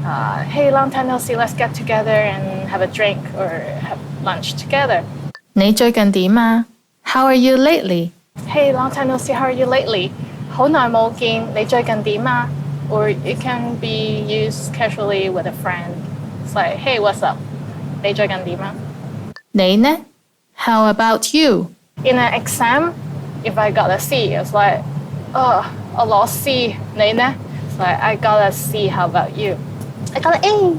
A: hey, long time no see, let's get together and have a drink or have lunch together.
F: 你最近點啊? How are you lately?
A: Hey, long time no see, how are you lately? 好耐冇見，你最近點啊? Or it can be used casually with a friend. It's like, hey, what's up? 你最近點啊?
F: 你呢? How about you?
A: In an exam, if I got a C, it's like, oh, 我攞 C, 你呢? It's like, I got a C, how about you?
E: 你講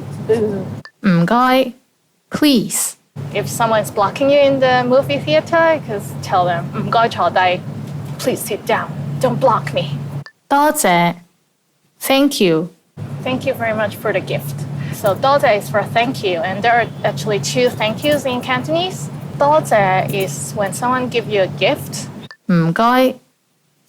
F: 唔該，please。
E: If someone is blocking you in the movie theater, just tell them 唔該坐低 Please sit down. Don't block me.
F: 多謝，thank you。
E: Thank you very much for the gift. So 多謝 is for thank you, and there are actually two thank yous in Cantonese. 多謝 is when someone give you a gift.
F: 唔該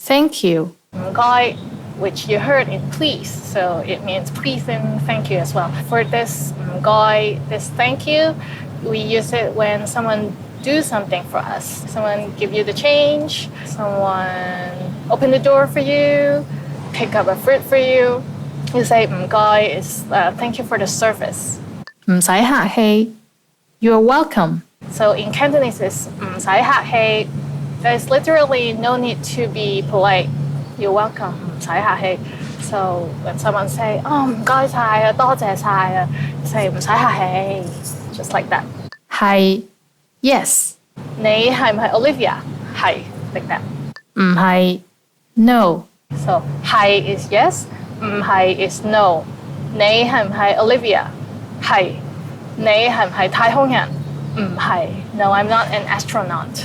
F: ，thank you。
E: 唔該 which you heard in please, so it means please and thank you as well. For this 唔該, this thank you, we use it when someone do something for us. Someone give you the change, someone open the door for you, pick up a fruit for you. You say 唔該 is thank you for the service.
F: 唔使客氣，you're welcome。
E: So in Cantonese it's 唔使客氣. There's literally no need to be polite. You're welcome. 唔使客氣. So when someone say 唔該晒啊，多謝晒啊, say 唔使客氣, just like that.
F: 係，yes。
E: 你係唔係 Olivia? 係 like that.
F: 唔係，no。
E: So 係 is yes, 唔係 is no. 你係唔係 Olivia? 係。你係唔係太空人？唔係. No, I'm not an astronaut.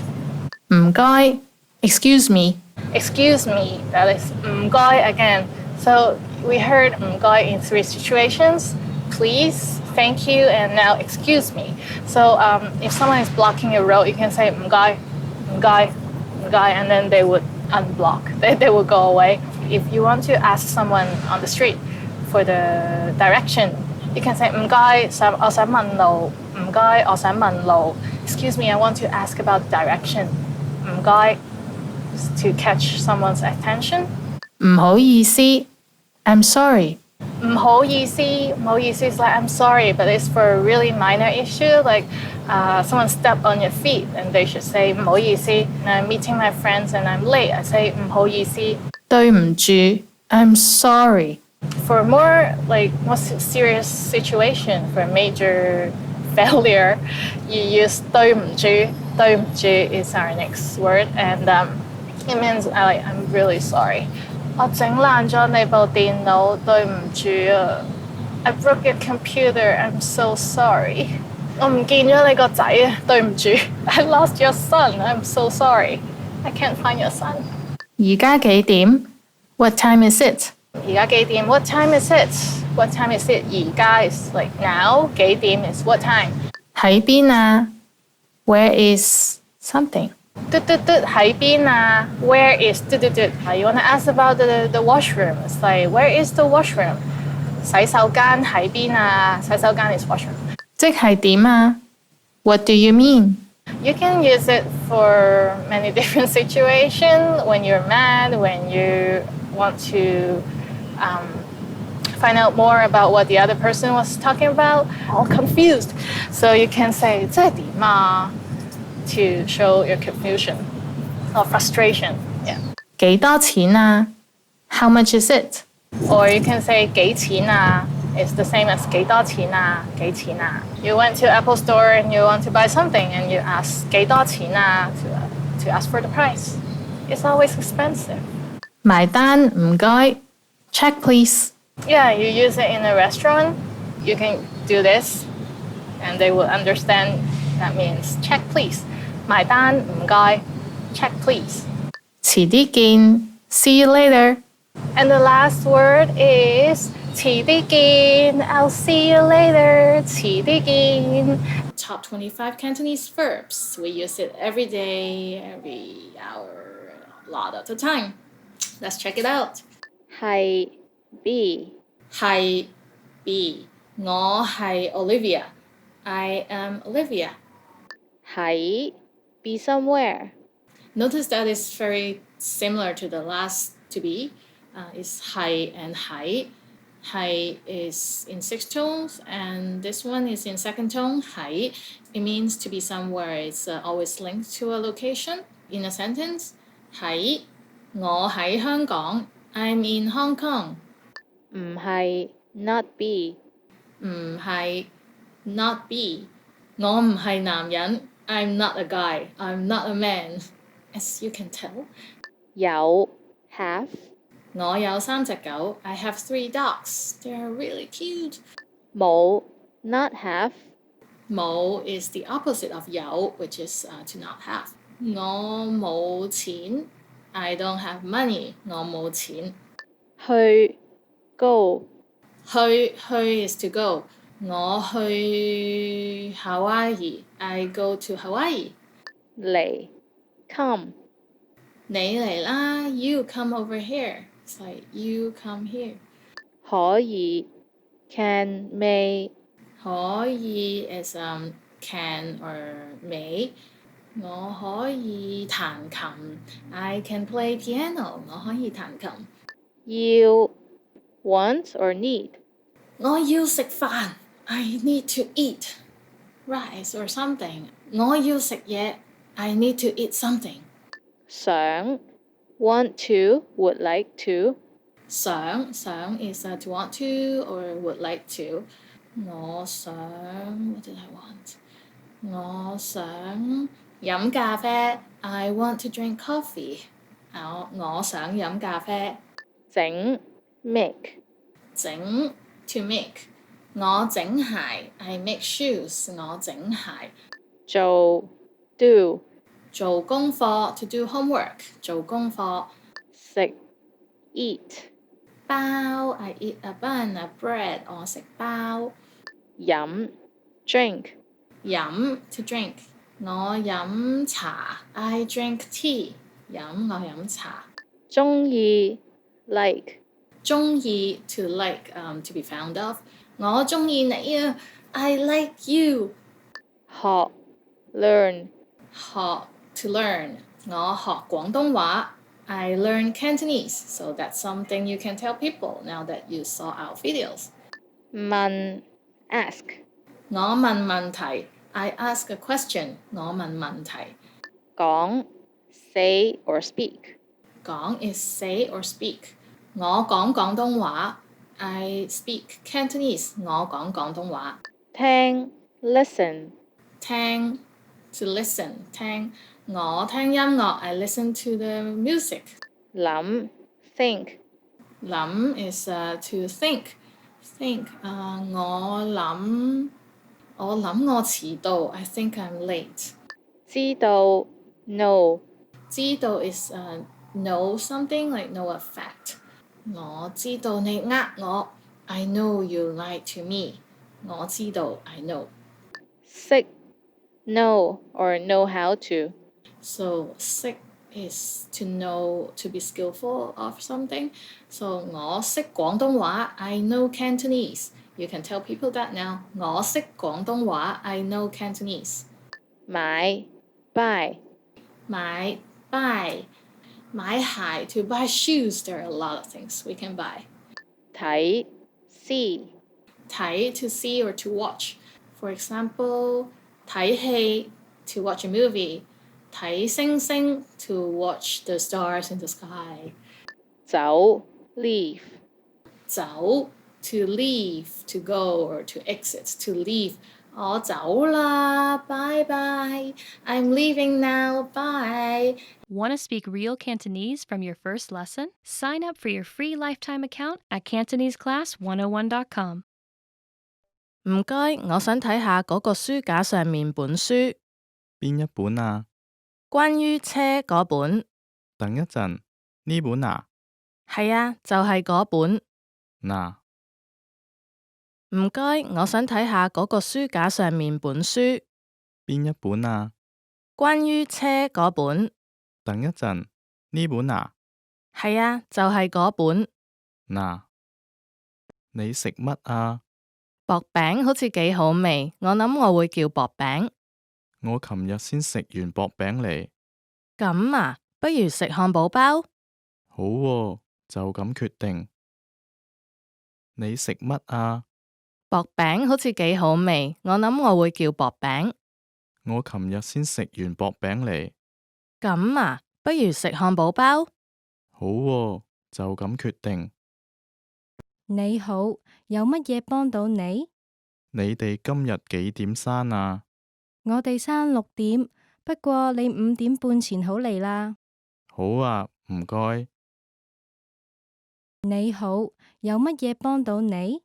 F: 唔該，excuse me。
E: Excuse me, that is 唔該 again. So we heard 唔該 in three situations. Please, thank you, and now excuse me. So if someone is blocking your road, you can say 唔該, and then they would unblock. They will go away. If you want to ask someone on the street for the direction, you can say 唔該，我想問路。唔該，我想問路。Excuse me, I want to ask about direction. 唔該 to catch someone's attention.
F: 唔好意思，I'm sorry。
E: 唔好意思is like I'm sorry, but it's for a really minor issue, like someone stepped on your feet and they should say 唔好意思. And I'm meeting my friends and I'm late, I say 唔好意思.
F: 對唔住，I'm sorry。
E: For more serious situation, for a major failure, you use 對唔住. 對唔住 is our next word, and it means I'm really sorry. 我整爛咗你部電腦，對唔住啊. I broke your computer, I'm so sorry. 我唔見咗你個仔啊，對唔住. I lost your son, I'm so sorry. I can't find your son.
F: 而家幾點？What time is it？
E: 而家幾點? What time is it? What time is it? 而家 is like now. 幾點 is what time?
F: 喺邊啊？Where is something？
E: 嘟嘟嘟喺邊啊? Where is 嘟嘟嘟? You want to ask about the washroom. It's like, where is the washroom? 洗手間喺邊啊? 洗手間 is washroom.
F: 即係點啊？What do you mean？
E: You can use it for many different situations. When you're mad, when you want to find out more about what the other person was talking about, all confused. So you can say 即係點啊? To show your confusion or frustration. Yeah.
F: 幾多錢啊？How much is it？
E: Or you can say 幾錢啊? It's the same as 幾多錢啊? 幾錢啊? You went to Apple Store and you want to buy something and you ask 幾多錢啊? To ask for the price. It's always expensive.
F: 埋單唔該，check please。
E: Yeah, you use it in a restaurant. You can do this and they will understand. That means check please. 埋單唔該 check please.
F: 遲啲見，see you later。
E: And the last word is 遲啲見. I'll see you later. 遲啲見. Top 25 Cantonese verbs. We use it every day, every hour, a lot of the time. Let's check it out. 係 be. 係 be. 我係 Olivia. I am Olivia. 喺 be somewhere. Notice that it's very similar to the last to be. It's 係 and 喺. 係 is in 6 tones, and this one is in second tone. 喺 it means to be somewhere. It's always linked to a location in a sentence. 喺我喺香港. I'm in Hong Kong. 唔係 not be. 唔係 not be. 我唔係男人. I'm not a guy. I'm not a man. As you can tell. 有 have. 我有3隻狗. I have 3 dogs. They're really cute. 冇 not have
A: 冇 is the opposite of 有 which is to not have. 我冇錢 I don't have money. 我冇錢。
E: 去 go
A: 去 is to go. 我去 Hawaii. I go to Hawaii.
E: 嚟 come
A: 你嚟啦 You come over here. It's like you come here.
E: 可以 can may
A: 可以 is can or may. 我可以彈琴 I can play piano. 我可以彈琴。
E: 要 want or need
A: 我要食飯 I need to eat rice or something. 我要食嘢 I need to eat something.
E: 想 want to would like to
A: 想 is to want to or would like to. 我想 what did I want? 我想飲咖啡 I want to drink coffee. 我想飲咖啡。
E: 整 make
A: 整 to make. 我整鞋 I make shoes. 我整鞋。
E: 做 do
A: 做功課 to do homework. 做功課。
E: 食 eat
A: 包 I eat a bun, a bread. 我食包。
E: 飲 drink
A: 飲 to drink. 我飲茶 I drink tea. 我飲茶。
E: 鍾意 like
A: 鍾意 to like to be found of. 我鍾意你啊 I like you.
E: 學 learn
A: 學 to learn. 我學廣東話 I learn Cantonese. So that's something you can tell people now that you saw our videos.
E: 問 ask
A: 我問問題 I ask a question. 我問問題。
E: 講 say or speak
A: 講 is say or speak. 我講廣東話 I speak Cantonese. 我講廣東話。
E: 聽 listen
A: 聽 to listen. 聽我聽音樂 I listen to the music.
E: 諗 think
A: 諗 is to think. Think 我諗我遲到 I think I'm late.
E: 知道 know
A: 知道 is know something like know a fact. 我知道你呃我 I know you lied to me. 我知道 I know.
E: 識 know or know how to
A: So 識 is to know to be skillful of something. So 我識廣東話 I know Cantonese. You can tell people that now. 我識廣東話 I know Cantonese.
E: 買 buy
A: 買 buy 買鞋 to buy shoes. There are a lot of things we can buy.
E: 睇 see
A: 睇 to see or to watch. For example, 睇戲 to watch a movie. 睇星星 to watch the stars in the sky.
E: 走 leave
A: 走 to leave, to go or to exit, to leave. 我走啦 bye bye. I'm leaving now, bye.
G: Want to speak real Cantonese from your first lesson? Sign up for your free lifetime account at CantoneseClass101.com.
F: 唔該，我想睇下嗰個書架上面本書，
H: 邊一本啊？
F: 關於車嗰本。
H: 等一陣，呢本啊？
F: 係啊，就係嗰本。
H: 嗱，
F: 唔該，我想睇下嗰個書架上面本書，
H: 邊一本啊？
F: 關於車嗰本。
H: 等一陣，呢本啊？
F: 係啊，就係嗰本。
H: 嗱，你食乜啊？
F: 薄餅好似幾好味，我諗我會叫薄餅。
H: 我琴日先食完薄餅嚟。
F: 咁啊，不如食漢堡包？
H: 好喎，就咁決定。你食乜啊？
F: 薄餅好似幾好味，我諗我會叫薄餅。
H: 我琴日先食完薄餅嚟。
F: 咁啊，不如食漢堡包？
H: 好喎，就咁決定。
I: 你好，有乜嘢幫到你？
H: 你哋今日幾點閂啊？
I: 我哋閂6點，不過你5點半前好嚟啦。
H: 好啊，唔該。
I: 你好，有乜嘢幫到你？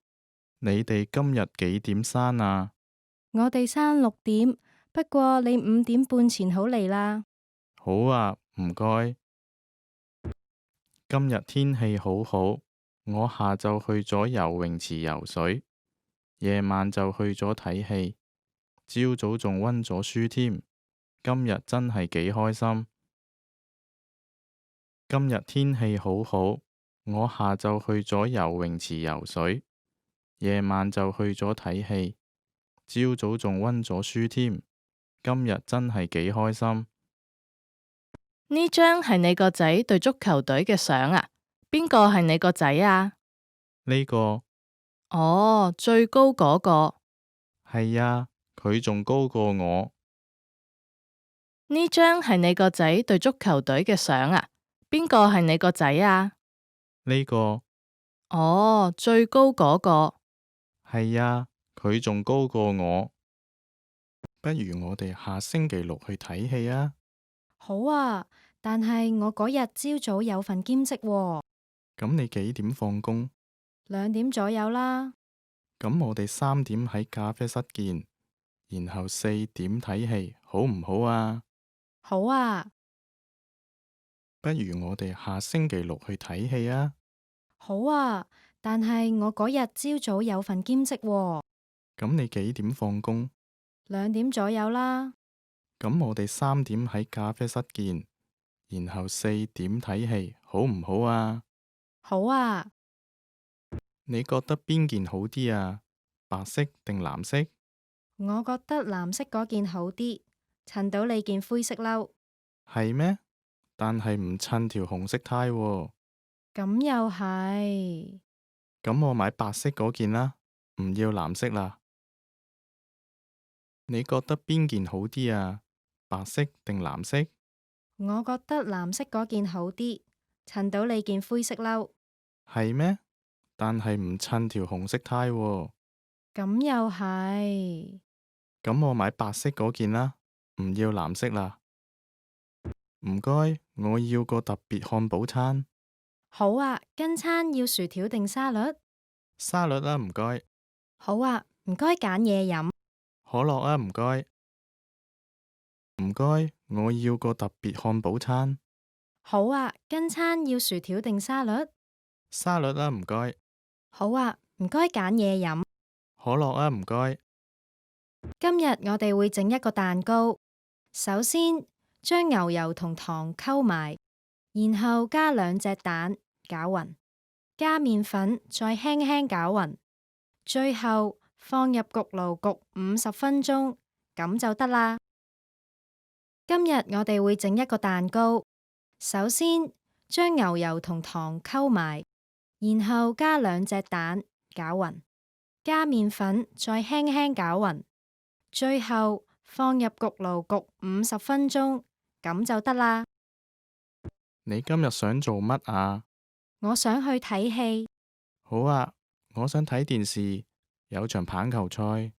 H: 你哋今日幾點閂啊？
I: 我哋閂6點，不過你5點半前好嚟啦。
H: 好啊，唔該。今日天氣好好，我下晝去咗游泳池游水，夜晚就去咗睇戲，朝早仲溫咗書添。今日真係幾開心。今日天氣好好，我下晝去咗游泳池游水，夜晚就去咗睇戲，朝早仲溫咗書添。今日真係幾開心。
F: 呢張係你個仔對足球隊嘅相啊？邊個係你個仔啊？
H: 呢個
F: 哦，最高嗰個。
H: 係啊，佢仲高過我。
F: 呢張係你個仔對足球隊嘅相啊？邊個係你個仔啊？
H: 呢個
F: 哦，最高嗰個。
H: 係啊，佢仲高過我。不如我哋下星期六去睇戲啊？
I: 好啊，但係我嗰日朝早有份兼職喎。
H: 咁你幾點放工？2
I: 點左右啦。
H: 咁我哋3點喺咖啡室見，然後4點睇戲，好唔好啊？
I: 好啊。
H: 不如我哋下星期六去睇戲啊？
I: 好啊，但係我嗰日朝早有份兼職喎。
H: 咁你幾點放工？
I: 2點左右啦。
H: 咁我哋3點喺咖啡室見，然後4點睇戲，好唔好啊？
I: 好啊。
H: 你覺得邊件好啲啊？白色定藍色？
I: 我覺得藍色嗰件好啲，襯到你件灰色褸。
H: 係咩？但係唔襯條紅色呔喎。
I: 咁又係。
H: 咁我買白色嗰件啦，唔要藍色啦。你覺得邊件好啲啊？白色定藍色？
I: 我覺得藍色嗰件好啲，襯到你件灰色褸。
H: 係咩？但係唔襯條紅色呔喎。
I: 咁又係。
H: 咁我買白色嗰件啦，唔要藍色啦。唔該，我要個特別漢堡餐。
I: 好啊，跟餐要薯條定沙律？
H: 沙律啦，唔該。
I: 好啊，唔該揀嘢飲。
H: 可樂啊，唔該。唔該，我要個特別漢堡餐。
I: 好啊，跟餐要薯條定沙律？
H: 沙律啦，唔該。
I: 好啊，唔該揀嘢飲。
H: 可樂啊，唔該。
I: 今日我哋會整一個蛋糕。首先將牛油同糖溝埋，然後加2隻蛋，攪勻，加麵粉，再輕輕攪勻，最後放入焗爐焗50分鐘，咁就得啦。今日我哋會整一個蛋糕。首先將牛油同糖溝埋，然後加2隻蛋，攪勻，加麵粉，再輕輕攪勻，最後放入焗爐焗50分鐘，咁就得啦。
H: 你今日想做乜啊？
I: 我想去睇戲。
H: 好啊，我想睇電視，有場棒球賽。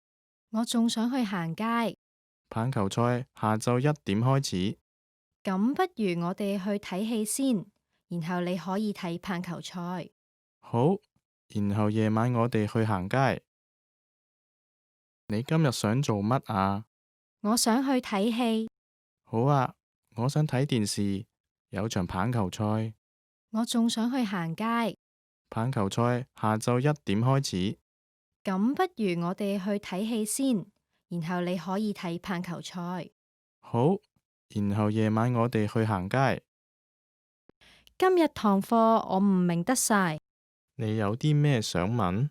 I: 我仲想去行街。
H: 棒球賽下晝1點開始。
I: 咁不如我哋去睇戲先，然後你可以睇棒球賽。
H: 好，然後夜晚我哋去行街。你今日想做乜啊？
I: 我想去睇戲。
H: 好啊，我想睇電視，有場棒球賽。
I: 我仲想去行街。
H: 棒球賽下晝1點開始。
I: 咁不如我哋去睇戲先，然後你可以睇棒球賽。
H: 好，然後夜晚我哋去行街。
I: 今日堂課我唔明得晒。
H: 你有啲咩想問？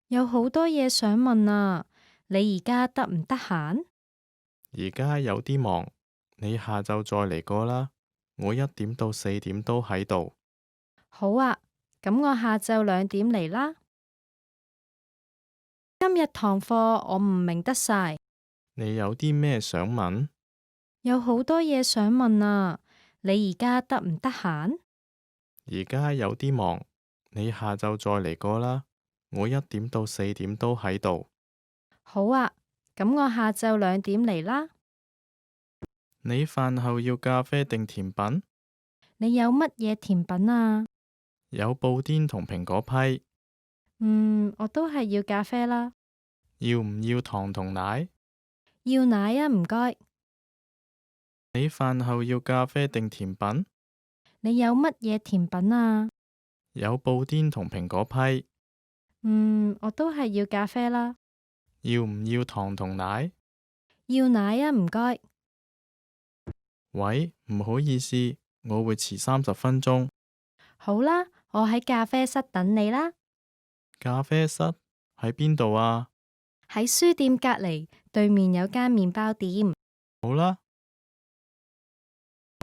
I: 有好多嘢想問啊，你而家得唔得閒？
H: 而家有啲忙，你下晝再嚟過啦。我1點到4點都喺度。
I: 好啊，咁我下晝2點嚟啦。今日堂課我唔明得晒。
H: 你有啲咩想問？
I: 有好多嘢想問啊，你而家得唔得閒？
H: 而家有啲忙，你下晝再嚟過啦。我1點到4點都喺度。
I: 好啊，咁我下晝2點嚟啦。
H: 你飯後要咖啡定甜品？
I: 你有乜嘢甜品啊？
H: 有布甸同蘋果批。
I: 我都係要咖啡啦。
H: 要唔要糖同奶？
I: 要奶啊，唔該。
H: 你飯後要咖啡定甜品？
I: 你有乜嘢甜品啊？
H: 有布甸同蘋果批。
I: 我都係要咖啡啦。
H: 要唔要糖同奶？
I: 要奶啊，唔該。
H: 喂，唔好意思，我會遲30分鐘。
I: 好啦，我喺咖啡室等你啦。
H: 咖啡室喺邊度啊？
I: 喺書店隔離，對面有間麵包店。
H: 好啦。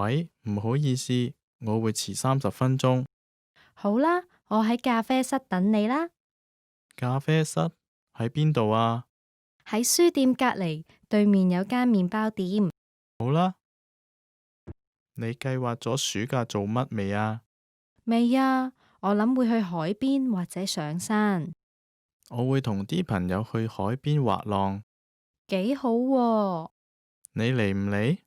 H: 喂，唔好意思，我會遲30分鐘。
I: 好啦，我喺咖啡室等你啦。
H: 咖啡室喺邊度啊？
I: 喺書店隔離，對面有間麵包店。
H: 好啦。你計劃咗暑假做乜未啊？
I: 未啊，我諗會去海邊或者上山。
H: 我會同啲朋友去海邊滑浪。
I: 幾好喎。
H: 你嚟唔嚟？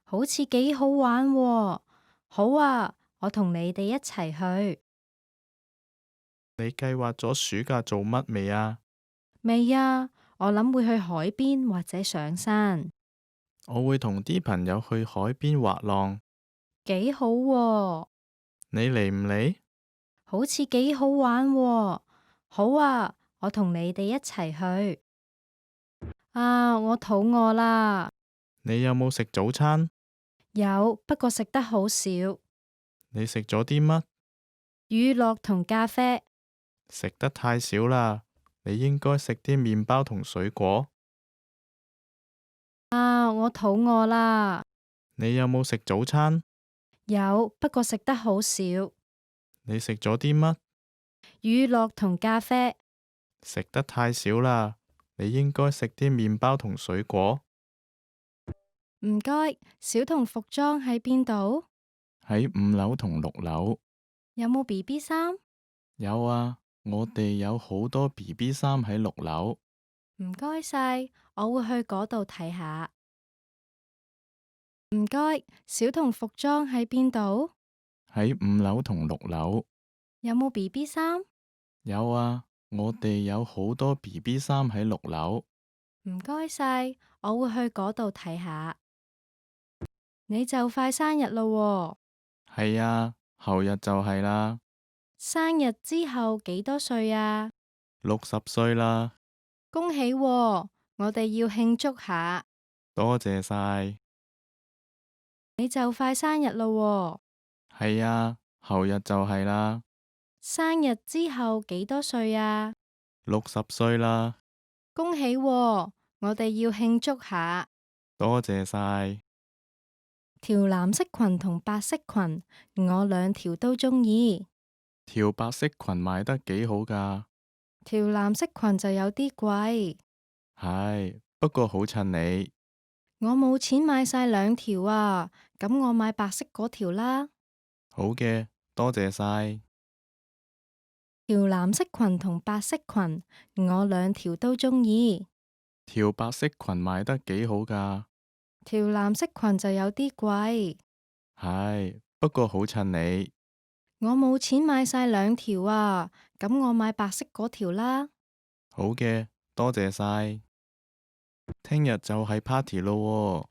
I: 好似幾好玩喎。好啊，我同你哋一齊去。
H: 你計劃咗暑假做乜未啊？
I: 未啊，我諗會去海邊或者上山。
H: 我會同啲朋友去海邊滑浪。
I: 幾好喎。
H: 你嚟唔嚟？
I: 好似幾好玩喎。好啊，我同你哋一齊去。啊，我肚餓啦。
H: 你有冇食早餐？
I: 有，不過食得好少。
H: 你食咗啲乜？
I: 乳酪同咖啡。
H: 食得太少啦，你應該食啲麵包同水果。
I: 啊，我肚餓啦。
H: 你有冇食早餐？
I: 有，不過食得好少。
H: 你食咗啲乜？
I: 乳酪同咖啡。
H: 食得太少啦，你應該食啲麵包同水果。
I: 唔該，小童服裝喺邊度？
H: 喺5樓同6樓。
I: 有冇 BB 衫？
H: 有啊，我哋有好多 BB 衫喺6樓。
I: 唔該晒，我會去嗰度睇下。唔該，小童服裝喺邊度？
H: 喺5樓同6樓。
I: 有冇 BB 衫？
H: 有啊，我哋有好多 BB 衫喺6樓。
I: 唔該晒，我會去嗰度睇下。你就快生日咯喎。
H: 係啊，後日就係啦。
I: 生日之後幾多歲啊
H: 60歲啦。
I: 恭喜喎，我哋要慶祝下。
H: 多謝晒。
I: 你就快生日咯喎。
H: 係啊，後日就係啦。
I: 生日之後幾多歲啊
H: 60歲啦。
I: 恭喜喎，我哋要慶祝下。
H: 多謝晒。
I: 條藍色裙同白色裙，我兩條都鍾意。
H: 條白色裙賣得幾好㗎。
I: 條藍色裙就有啲貴。
H: 係，不過好襯你。
I: 我冇錢買晒兩條啊，咁我買白色嗰條啦。
H: 好嘅，多謝晒。
I: 條藍色裙同白色裙，我兩條都鍾意。
H: 條白色裙賣得幾好㗎。
I: 條藍色裙就有啲貴。
H: 係，不過好襯你。
I: 我冇錢買晒兩條啊，咁我買白色嗰條啦。
H: 好嘅，多謝晒。聽日就係 party 咯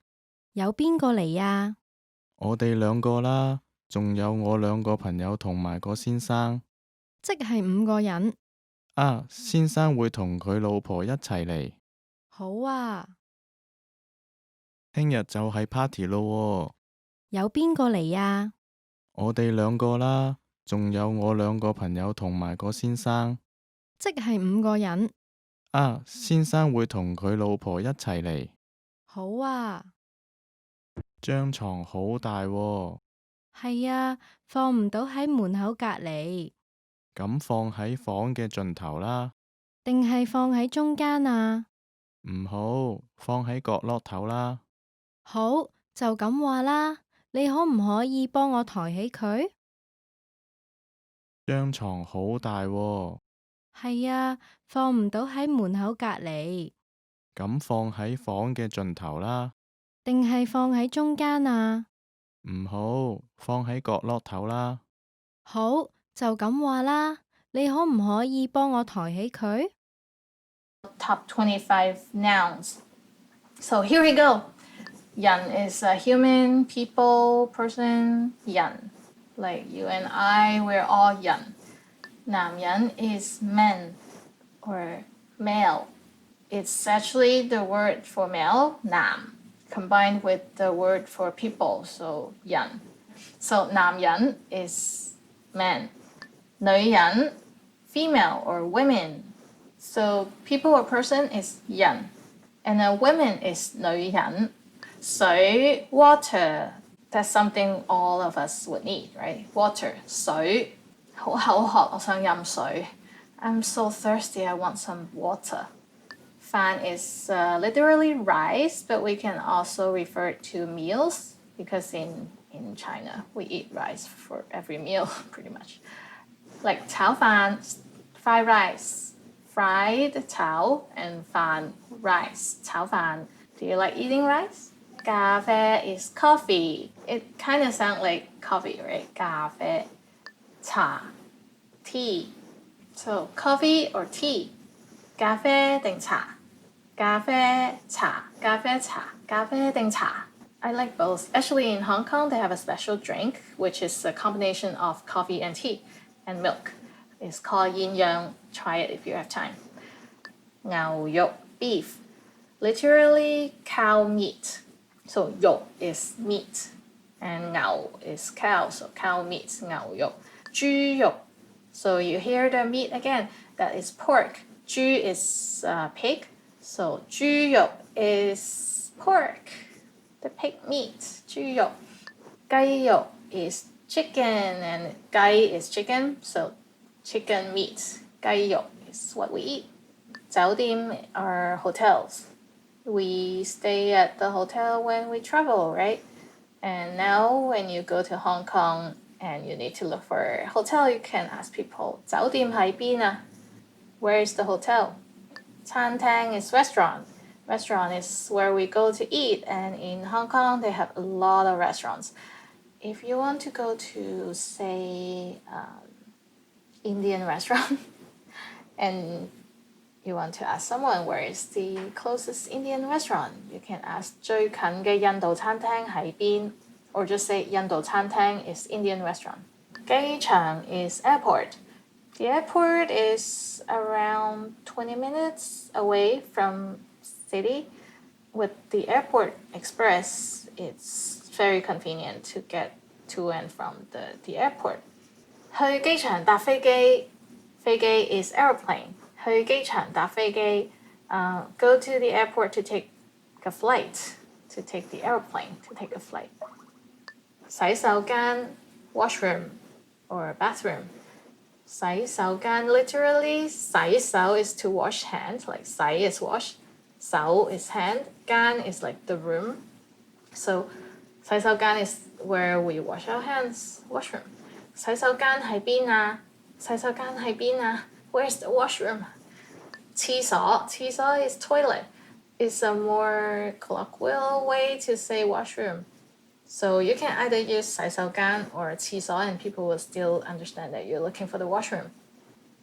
H: 喎。
I: 有邊個嚟啊？
H: 我哋2個啦，仲有我2個朋友同埋個先生。
I: 即係5個人。
H: 啊，先生會同佢老婆一齊嚟。
I: 好啊。
H: 聽日就係 party 咯喎。
I: 有邊個嚟啊？
H: 我哋2個啦，仲有我2個朋友同埋個先生。
I: 即係5個人。
H: 啊，先生會同佢老婆一齊嚟。
I: 好啊。
H: 張床好大喎。
I: 係啊，放唔到喺門口隔離。
H: 咁放喺房嘅盡頭啦。
I: 定係放喺中間啊？
H: 唔好，放喺角落頭啦。
I: 好，就咁話啦。你可唔可以幫我抬起佢？
H: 張床好大喎。
I: 係啊，放唔到喺門口隔離。
H: 咁放喺房嘅盡頭啦。
I: 定係放喺中間啊？
H: 唔好，放喺角落頭啦。
I: 好，就咁話啦。你可唔可以幫我抬起佢？
A: Top 25 nouns. So here we go. 人 is a human, people, person, 人. Like you and I, we're all 人. 男人 is men or male. It's actually the word for male, 男, combined with the word for people, so 人. So 男人 is men. 女人 female or women. So people or person is 人, and a woman is 女人.水 water, that's something all of us would need, right? Water 水好口渴，我想飲水. I'm so thirsty, I want some water. Fan is literally rice, but we can also refer it to meals because in China we eat rice for every meal pretty much. Like 炒飯 fried rice, fried 炒 and 飯 rice 炒飯. Do you like eating rice? 咖啡 is coffee. It kind of sounds like coffee, right? 咖啡. 茶 tea. So coffee or tea? 咖啡定茶? 咖啡茶, 咖啡茶, 咖啡定茶. I like both. Actually, in Hong Kong, they have a special drink, which is a combination of coffee and tea and milk. It's called yin yang. Try it if you have time. 牛肉 beef, literally cow meat. So 肉 is meat, and 牛 is cow, so cow meat, 牛肉. 豬肉, so you hear the meat again, that is pork. 豬 is pig, so 豬肉 is pork, the pig meat, 豬肉. 雞肉 is chicken, and 雞 is chicken, so chicken meat. 雞肉 is what we eat. 酒店 are hotels. We stay at the hotel when we travel, right? And now when you go to Hong Kong and you need to look for a hotel, you can ask people, 酒店喺邊啊? Where is the hotel? 餐廳 is restaurant. Restaurant is where we go to eat, and in Hong Kong they have a lot of restaurants. If you want to go to, say, Indian restaurant and you want to ask someone where is the closest Indian restaurant, you can ask 最近嘅印度餐廳喺邊, or just say 印度餐廳 is Indian restaurant. 機場 is airport. The airport is around 20 minutes away from city. With the airport express, it's very convenient to get to and from the airport. 去機場搭飛機, 飛機 is airplane. 去機場搭飛機, go to the airport to take a flight, to take the airplane, to take a flight. 洗手間 washroom or bathroom. 洗手間 literally 洗手 is to wash hands, like 洗 is wash, 手 is hand, 間 is like the room. So 洗手間 is where we wash our hands, washroom. 洗手間喺邊啊? 洗手間喺邊啊? Where's the washroom? 廁所 is toilet. It's a more colloquial way to say washroom. So you can either use 洗手間 or 廁所, and people will still understand that you're looking for the washroom.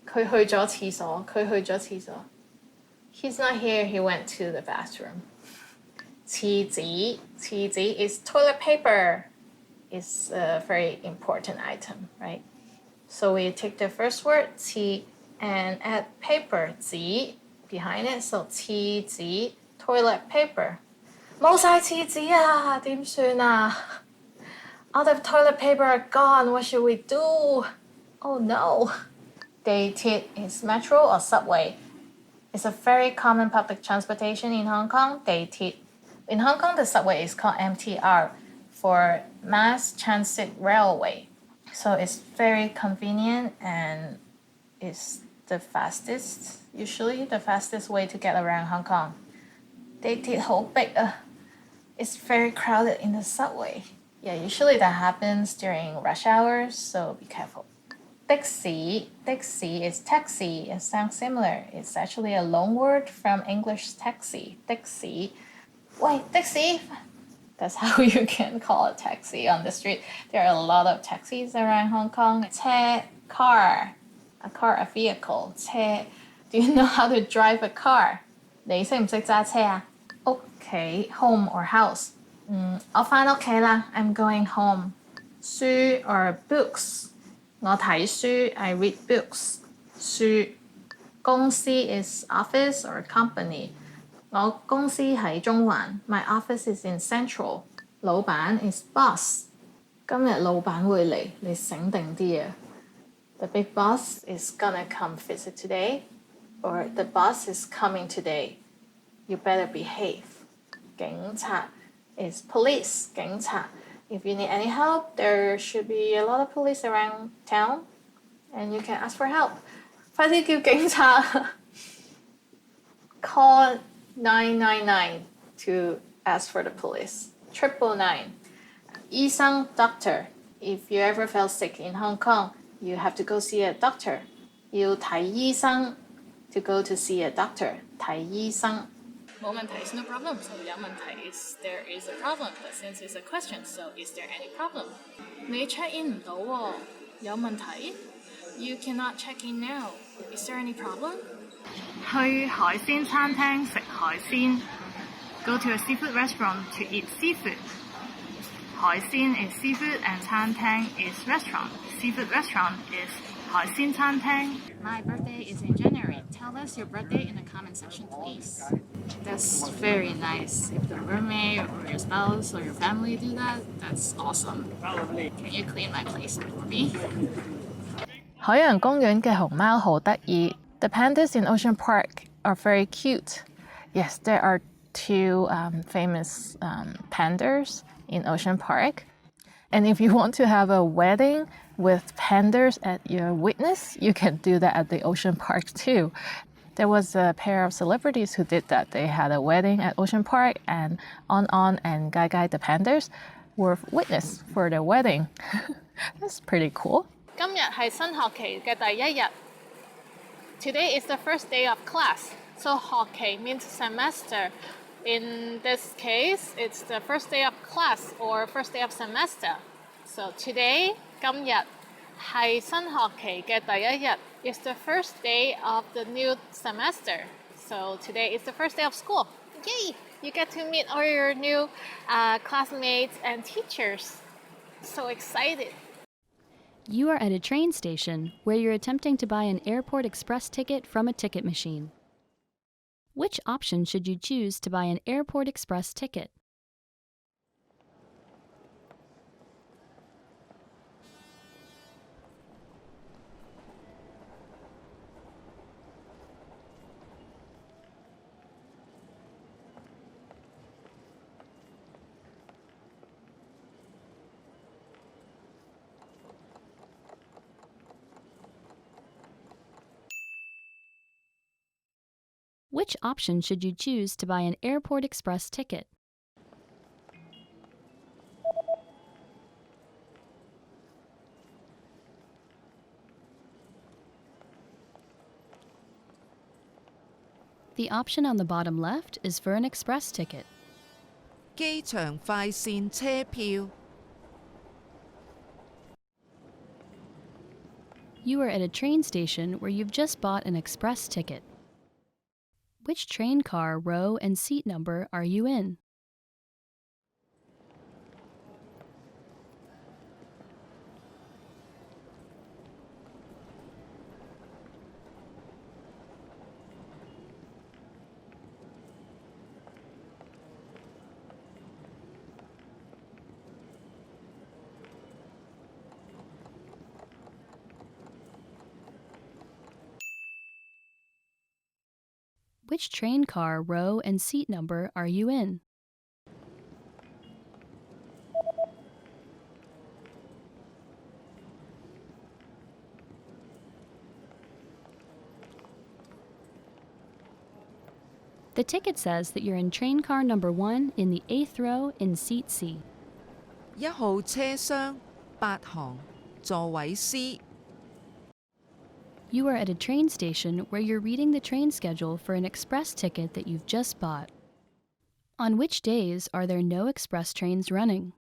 A: 佢去咗廁所, 佢去咗廁所. He's not here, he went to the bathroom. 廁紙 is toilet paper. It's a very important item, right? So we take the first word, 廁, and add paper, 紙, behind it. So 廁紙, toilet paper. 冇晒廁紙啊，點算啊? All the toilet paper are gone. What should we do? Oh no. 地鐵 is metro or subway. It's a very common public transportation in Hong Kong, 地鐵. In Hong Kong, the subway is called MTR for Mass Transit Railway. So it's very convenient and it's the fastest, usually the fastest way to get around Hong Kong. 地鐵好逼啊. It's very crowded in the subway. Yeah, usually that happens during rush hours, so be careful. 的士 is taxi. It sounds similar. It's actually a loan word from English taxi. 的士. Wait, 的士? That's how you can call a taxi on the street. There are a lot of taxis around Hong Kong. 車 car. A car, a vehicle. 車 Do you know how to drive a car? 你識唔識揸車啊？屋企 home or house. 我返屋企啦 I'm going home. 書 or books. 我睇書 I read books. 書公司 is office or company. 我公司喺中環 My office is in Central. 老闆 is boss. 今日老闆會嚟，你醒定啲啊！ The big boss is gonna come visit today, or the boss is coming today. You better behave. 警察 is police. 警察 If you need any help, there should be a lot of police around town, and you can ask for help. 快啲叫警察 Call 999 to ask for the police. 999. 醫生 doctor. If you ever felt sick in Hong Kong, you have to go see a doctor. 要睇醫生 to go to see a doctor. 睇醫生冇問題 is no problem. So 有問題 is there is a problem. But since it's a question, so is there any problem? 你 check in 唔到喎，有問題 You cannot check in now. Is there any problem? 去海鮮餐廳食海鮮 Go to a seafood restaurant to eat seafood. 海鮮 is seafood and 餐廳 is restaurant. Seafood restaurant is 海鮮餐廳. My birthday is in January. Tell us your birthday in the comment section, please. That's very nice. If the roommate or your spouse or your family do that, that's awesome. Can you clean my place for me? 海洋公園嘅熊貓好得意. The pandas in Ocean Park are very cute. Yes, there are two famous pandas in Ocean Park. And if you want to have a wedding with pandas at your witness, you can do that at the Ocean Park too. There was a pair of celebrities who did that. They had a wedding at Ocean Park, and On and Gai Gai the pandas were witness for their wedding. That's pretty cool. 今日係新學期嘅第一日. Today is the first day of class. So 學期 means semester. In this case, it's the first day of class or first day of semester. So today, 今日係新學期嘅第一日. It's the first day of the new semester. So today is the first day of school. Yay! You get to meet all your new classmates and teachers. So excited.
G: You are at a train station where you're attempting to buy an airport express ticket from a ticket machine. Which option should you choose to buy an airport express ticket? Which option should you choose to buy an airport express ticket? The option on the bottom left is for an express ticket.
J: 機場快線車票
G: You are at a train station where you've just bought an express ticket. Which train car, row, and seat number are you in? Which train car, row, and seat number are you in? The ticket says that you're in train car number 1 in the 8th row in seat C.
J: 1號車廂8行座位 C
G: You are at a train station where you're reading the train schedule for an express ticket that you've just bought. On which days are there no express trains running?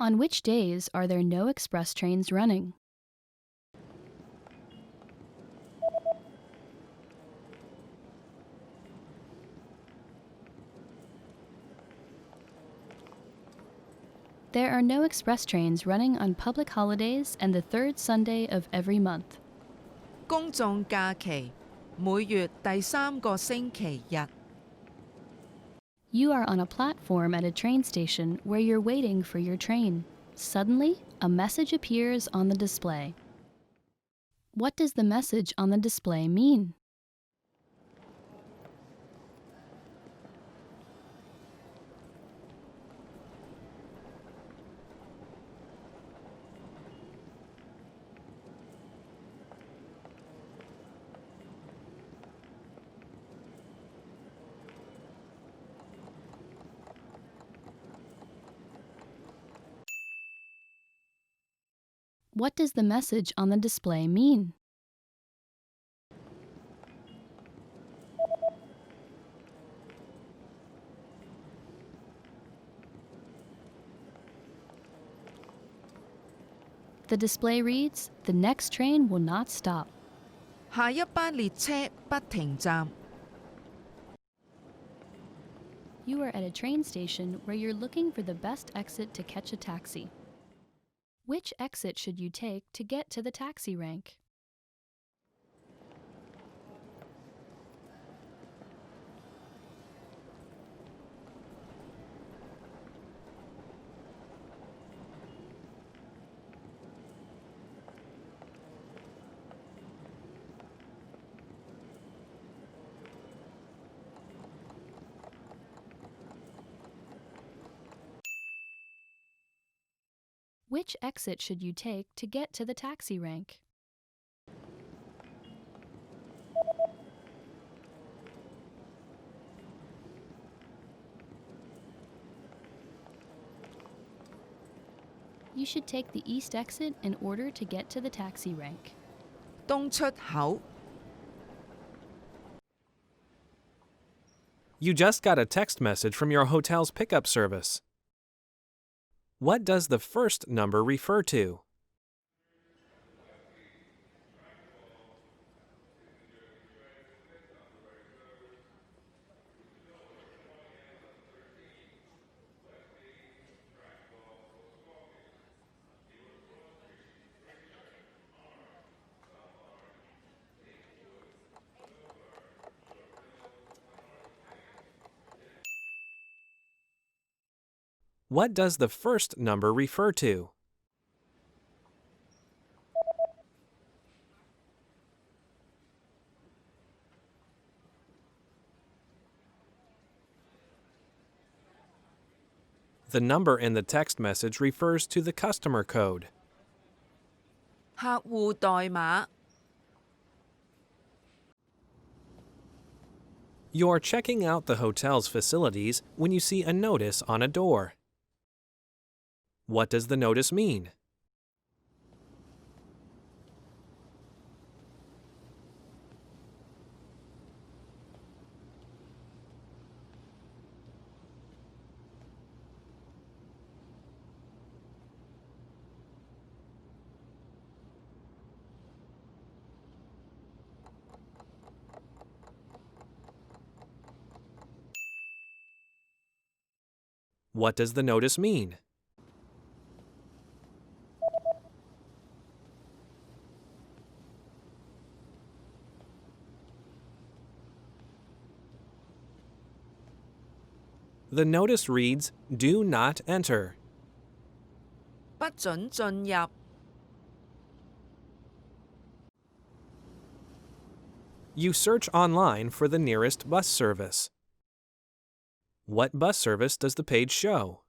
G: On which days are there no express trains running? There are no express trains running on public holidays and the third Sunday of every month.
J: 公眾假期，每月第三個星期日。
G: You are on a platform at a train station where you're waiting for your train. Suddenly, a message appears on the display. What does the message on the display mean? What does the message on the display mean? The display reads, "The next train will not stop."
J: 下一班列車不停站。
G: You are at a train station where you're looking for the best exit to catch a taxi. Which exit should you take to get to the taxi rank? Which exit should you take to get to the taxi rank? You should take the east exit in order to get to the taxi rank.
J: 東出口。
K: You just got a text message from your hotel's pickup service. What does the first number refer to? What does the first number refer to? The number in the text message refers to the customer code.
J: 客戶代碼。
K: You're checking out the hotel's facilities when you see a notice on a door. What does the notice mean? What does the notice mean? The notice reads, "Do not enter."
J: 不准進入。
K: You search online for the nearest bus service. What bus service does the page show?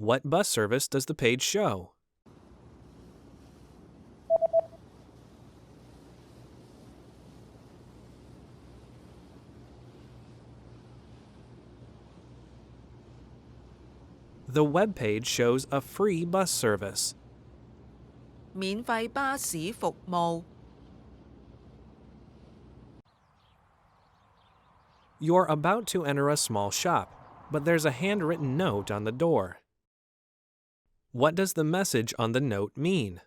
K: What bus service does the page show? The web page shows a free bus service.
J: 免費巴士服務。
K: You're about to enter a small shop, but there's a handwritten note on the door. What does the message on the note mean?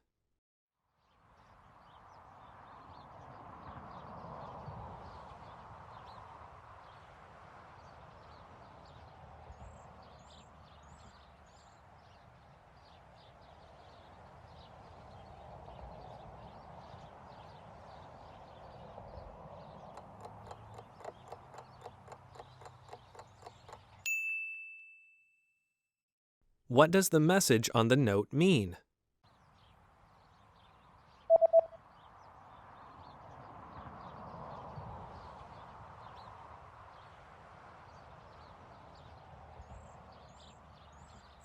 K: What does the message on the note mean?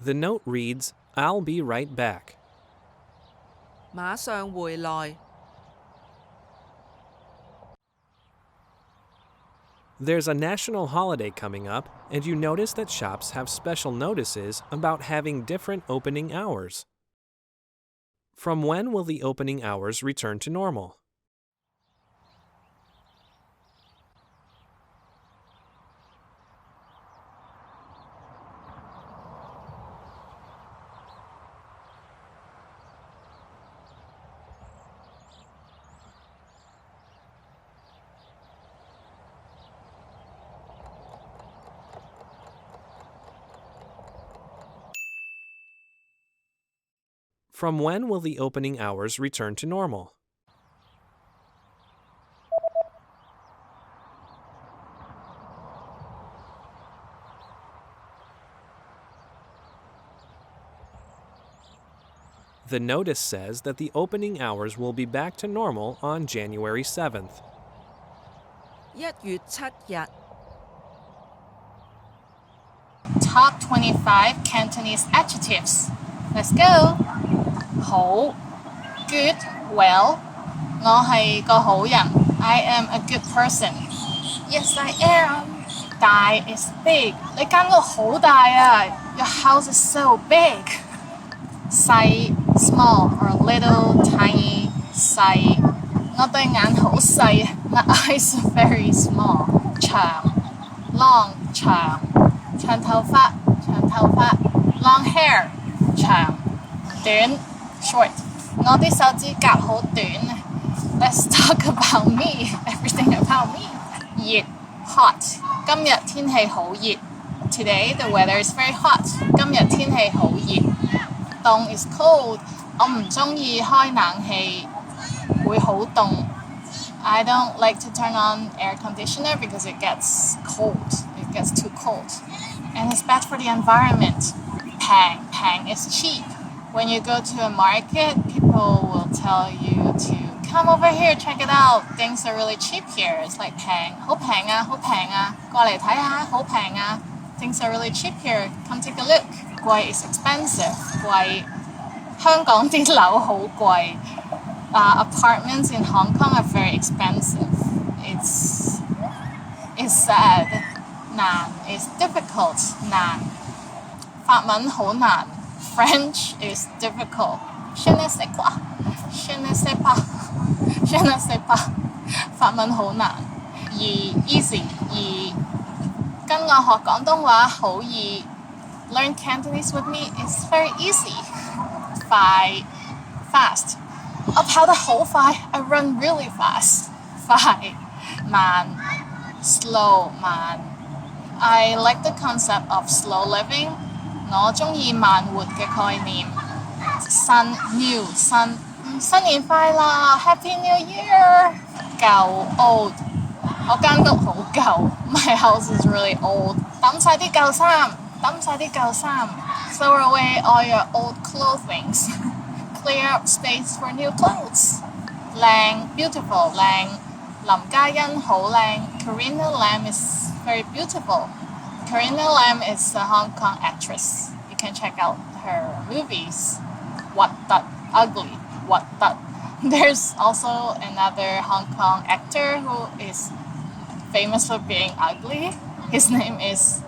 K: The note reads, "I'll be right back."
J: 馬上回來。
K: There's a national holiday coming up, and you notice that shops have special notices about having different opening hours. From when will the opening hours return to normal? From when will the opening hours return to normal? The notice says that the opening hours will be back to normal on January 7th.
J: 1月7日。
E: Top 25 Cantonese adjectives. Let's go. 好 good, well 我係個好人 I am a good person. Yes, I am. 大 is big 你間屋好大啊 Your house is so big. 細 small or little, tiny 細我對眼好細 My eyes are very small. 長 long 長頭髮 long hair 長短 short 我啲手指甲好短 Let's talk about me Everything about me 熱 hot 今日天氣好熱 Today the weather is very hot 今日天氣好熱凍 is cold 我唔鍾意開冷氣會好凍 I don't like to turn on air conditioner because it gets cold It gets too cold and it's bad for the environment Pang is cheap When you go to a market, people will tell you to come over here, check it out. Things are really cheap here. It's like 平，好平啊，好平啊，過嚟睇下，好平啊。Things are really cheap here. Come take a look. 貴 is expensive. 貴，香港啲樓好貴。Apartments in Hong Kong are very expensive. It's sad. 難 is difficult. 難，法文好難。French is difficult. Je ne sais quoi. Je ne sais pas. Je ne sais pas. 法文好難。易 easy 易，跟我學廣東話好易。Learn Cantonese with me is very easy. 快 fast 我跑得好快 I run really fast. 快慢 slow 慢 I like the concept of slow living. 我鍾意慢活嘅概念。新 new 新年快樂 Happy New Year 舊 old 我間屋好舊 My house is really old 抌晒啲舊衫 Throw away all your old clothings Clear up space for new clothes 靚 beautiful 靚林嘉欣好靚 Karina Lam is very beautiful Karina Lam is a Hong Kong actress. You can check out her movies. What That Ugly. What That. There's also another Hong Kong actor who is famous for being ugly. His name is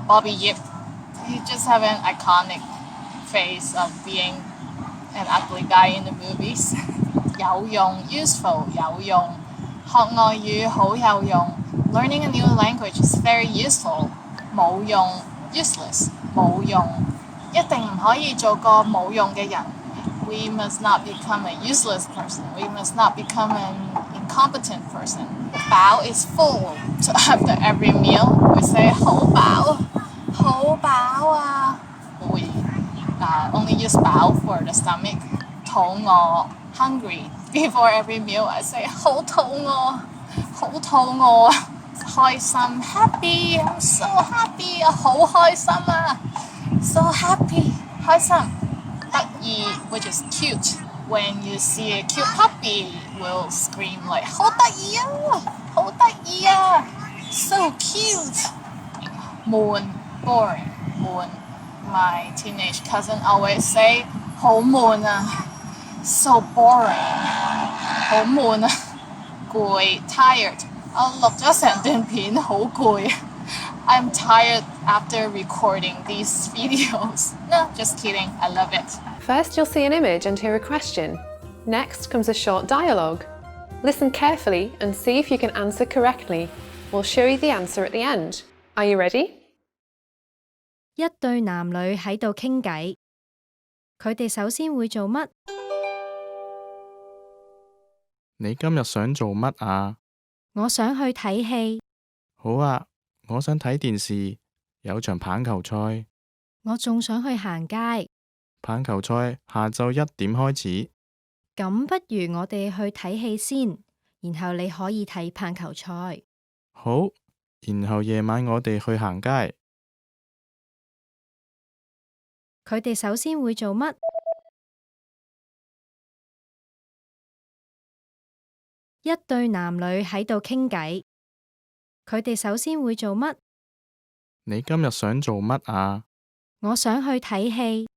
E: Bobby Yip. You just have an iconic face of being an ugly guy in the movies. 有用 useful 有用，學外語好有用。Learning a new language is very useful. 冇用 useless 冇用，一定唔可以做個冇用嘅人。We must not become a useless person. We must not become an incompetent person. 飽 is full. So after every meal, we say 好飽，好飽啊。We only use 飽 for the stomach. 肚餓 hungry. Before every meal, I say 好肚餓，好肚餓。開心 happy. I'm so happy. 好開心啊。So happy 開心。得意 which is cute. When you see a cute puppy, we'll scream like 好得意啊，好得意啊 ，so cute. 悶 boring 悶。My teenage cousin always say 好悶啊 ，so boring 好悶啊。攰 tired 我錄咗成段片好攰。I'm tired after recording these videos. No, just kidding. I love it.
B: First, you'll see an image and hear a question. Next comes a short dialogue. Listen carefully and see if you can answer correctly. We'll show you the answer at the end. Are you ready?
I: 一對男女喺度傾偈，佢哋首先會做乜？
H: 你今日想做乜啊？
I: 我想去睇戲。
H: 好啊，我想睇電視，有場棒球賽。
I: 我仲想去行街。
H: 棒球賽下晝1點開始。
I: 咁不如我哋去睇戲先，然後你可以睇棒球賽。
H: 好，然後夜晚我哋去行街。
I: 佢哋首先會做乜？一對男女喺度傾偈，佢哋首先會做乜？
H: 你今日想做乜啊？
I: 我想去睇戲。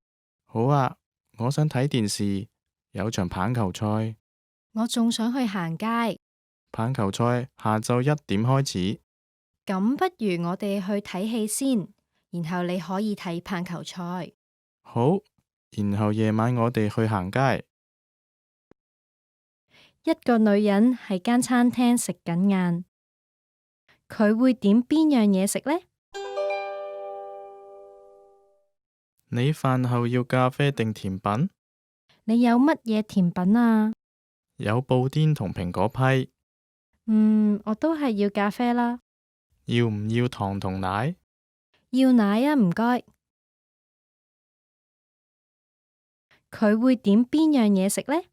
H: 好啊，我想睇電視，有場棒球賽。
I: 我仲想去行街。
H: 棒球賽下晝1點開始。
I: 咁不如我哋去睇戲先，然後你可以睇棒球賽。
H: 好，然後夜晚我哋去行街。
I: 一個女人喺間餐廳食緊晏，佢會點邊樣嘢食呢？
H: 你飯後要咖啡定甜品？
I: 你有乜嘢甜品啊？
H: 有布甸同蘋果批。
I: 我都係要咖啡啦。
H: 要唔要糖同奶？
I: 要奶啊，唔該。佢會點邊樣嘢食呢？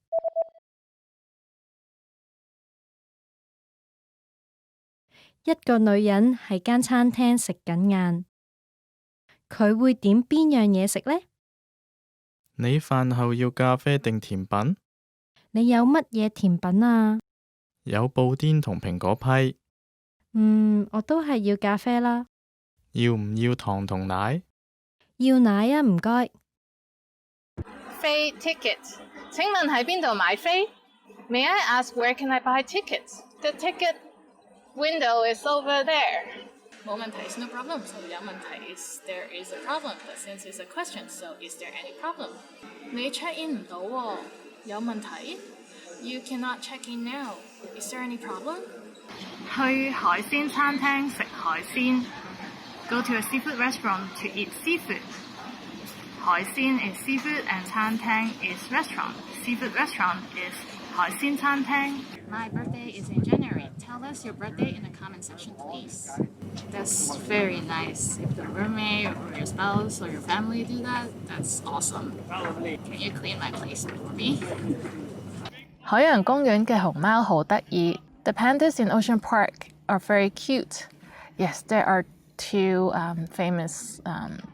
I: 一個女人喺間餐廳食緊晏，佢會點邊樣嘢食呢？
H: 你飯後要咖啡定甜品？
I: 你有乜嘢甜品啊？
H: 有布甸同蘋果批。
I: 我都係要咖啡啦。
H: 要唔要糖同奶？
I: 要奶啊，唔該。
A: 飛 ticket， 請問喺邊度買飛 ？May I ask where can I buy tickets? The ticket window is over there. 冇問題 no problem. So 有問題 is there is a problem. But since it's a question, so is there any problem? 你 check in 唔到喎，有問題 ？You cannot check in now. Is there any problem? 去海鮮餐廳食海鮮。Go to a seafood restaurant to eat seafood. 海鮮 is seafood and 餐廳 is restaurant. Seafood restaurant is 海鮮餐廳. My birthday is in January. Tell us your birthday in the comment section, please. That's very nice. If the roommate or your spouse or your family do that, that's awesome. Can you clean my place for me? 海洋公園嘅熊貓好得意. The pandas in Ocean Park are very cute. Yes, there are two famous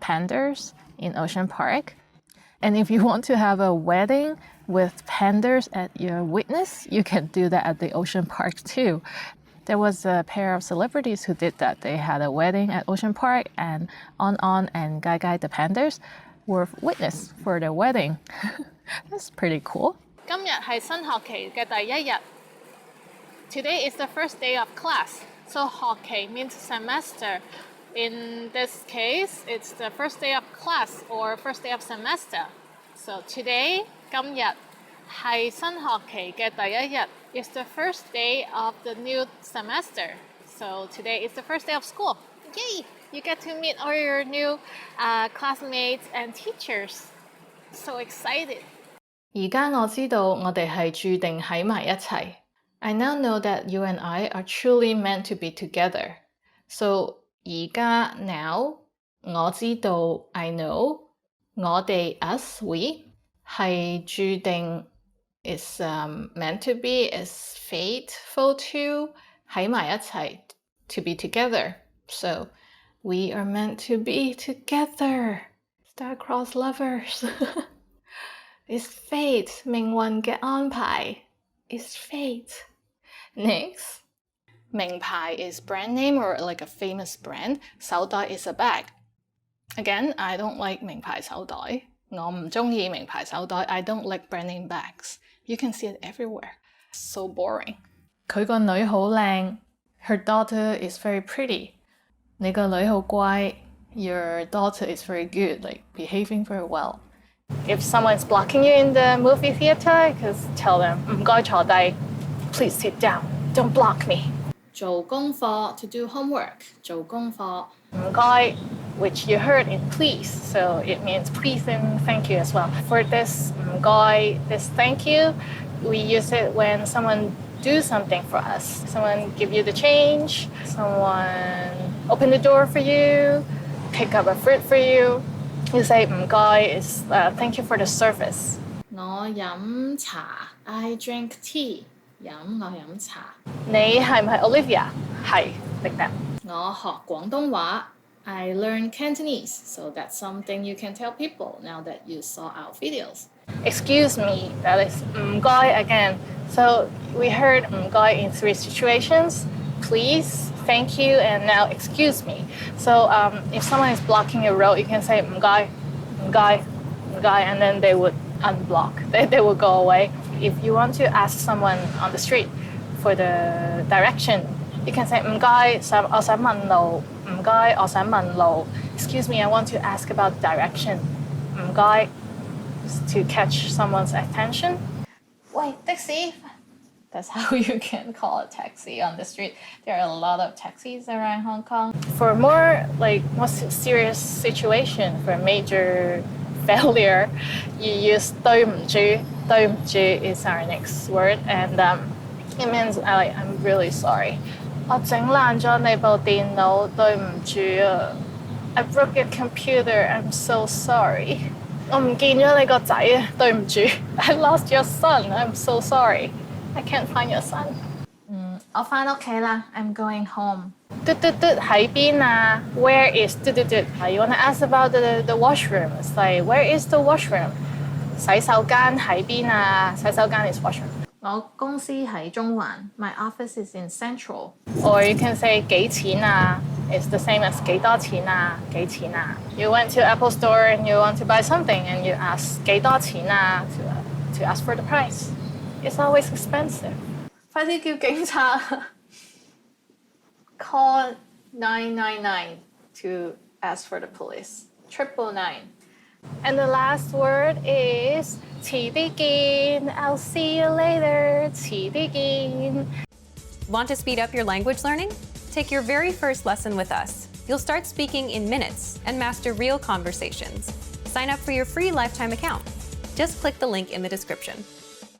A: pandas in Ocean Park. And if you want to have a wedding with pandas at your witness, you can do that at the Ocean Park too. There was a pair of celebrities who did that. They had a wedding at Ocean Park, and On and Gai Gai the pandas were witness for their wedding. That's pretty cool. 今日係新學期嘅第一日. Today is the first day of class. So 學期 means semester. In this case, it's the first day of class or first day of semester. So today, 今日係新學期嘅第一日. It's the first day of the new semester. So today is the first day of school. Yay! You get to meet all your new classmates and teachers. So excited.
F: 而家我知道我哋係注定喺埋一齊. I now know that you and I are truly meant to be together. So 而家 now 我知道 I know 我哋 us we 係注定 is meant to be is fateful to 喺埋一齊 to be together. So we are meant to be together. Star-crossed lovers. It's fate. 命運嘅安排 is fate. Next. 名牌 is brand name or like a famous brand. 手袋 is a bag. Again, I don't like 名牌手袋. 我唔鍾意名牌手袋. I don't like brand name bags. You can see it everywhere. So boring. 佢個女好靚. Her daughter is very pretty. 你個女好乖. Your daughter is very good, like behaving very well.
A: If someone's blocking you in the movie theater, just tell them, 唔該坐低. Please sit down. Don't block me.
F: 做功課 to do homework. 做功課.
A: 唔該, which you heard in please, so it means please and thank you as well. For this 唔該, this thank you, we use it when someone do something for us. Someone give you the change, someone open the door for you, pick up a fruit for you. You say 唔該 is thank you for the service.
F: 我飲茶. I drink tea. 我飲茶.
A: 你係唔係 Olivia? 係 like that.
F: 我學廣東話. I learn Cantonese, so that's something you can tell people now that you saw our videos.
A: Excuse me, that is 唔該 again. So we heard 唔該 in 3 situations. Please, thank you, and now excuse me. So if someone is blocking your road, you can say 唔該, and then they would unblock. They will go away. If you want to ask someone on the street for the direction, you can say 唔該，我想問路. 唔該，我想問路. Excuse me, I want to ask about direction. 唔該, to catch someone's attention.
F: 喂，的士. That's how you can call a taxi on the street. There are a lot of taxis around Hong Kong.
A: For more serious situation, for major failure, you use 對唔住. 對唔住 is our next word, and it means I'm really sorry. 我整爛咗你部電腦，對唔住啊. I broke your computer. I'm so sorry. 我唔見咗你個仔啊，對唔住. I lost your son. I'm so sorry. I can't find your son.
F: 我返屋企啦. I'm going home.
A: 嘟嘟嘟喺邊啊? Where is 嘟嘟嘟? You want to ask about the washroom. It's like, where is the washroom? 洗手間喺邊啊? 洗手間 is washroom.
F: 我公司喺中環. My office is in Central.
A: Or you can say 幾錢啊? It's the same as 幾多錢啊? 幾錢啊? You went to Apple Store and you want to buy something and you ask 幾多錢啊? To ask for the price. It's always expensive.
F: 快啲叫警察. Call 999 to ask for the police. 999.
A: And the last word is 遲啲見. I'll see you later. 遲啲見.
B: Want to speed up your language learning? Take your very first lesson with us. You'll start speaking in minutes and master real conversations. Sign up for your free lifetime account. Just click the link in the description.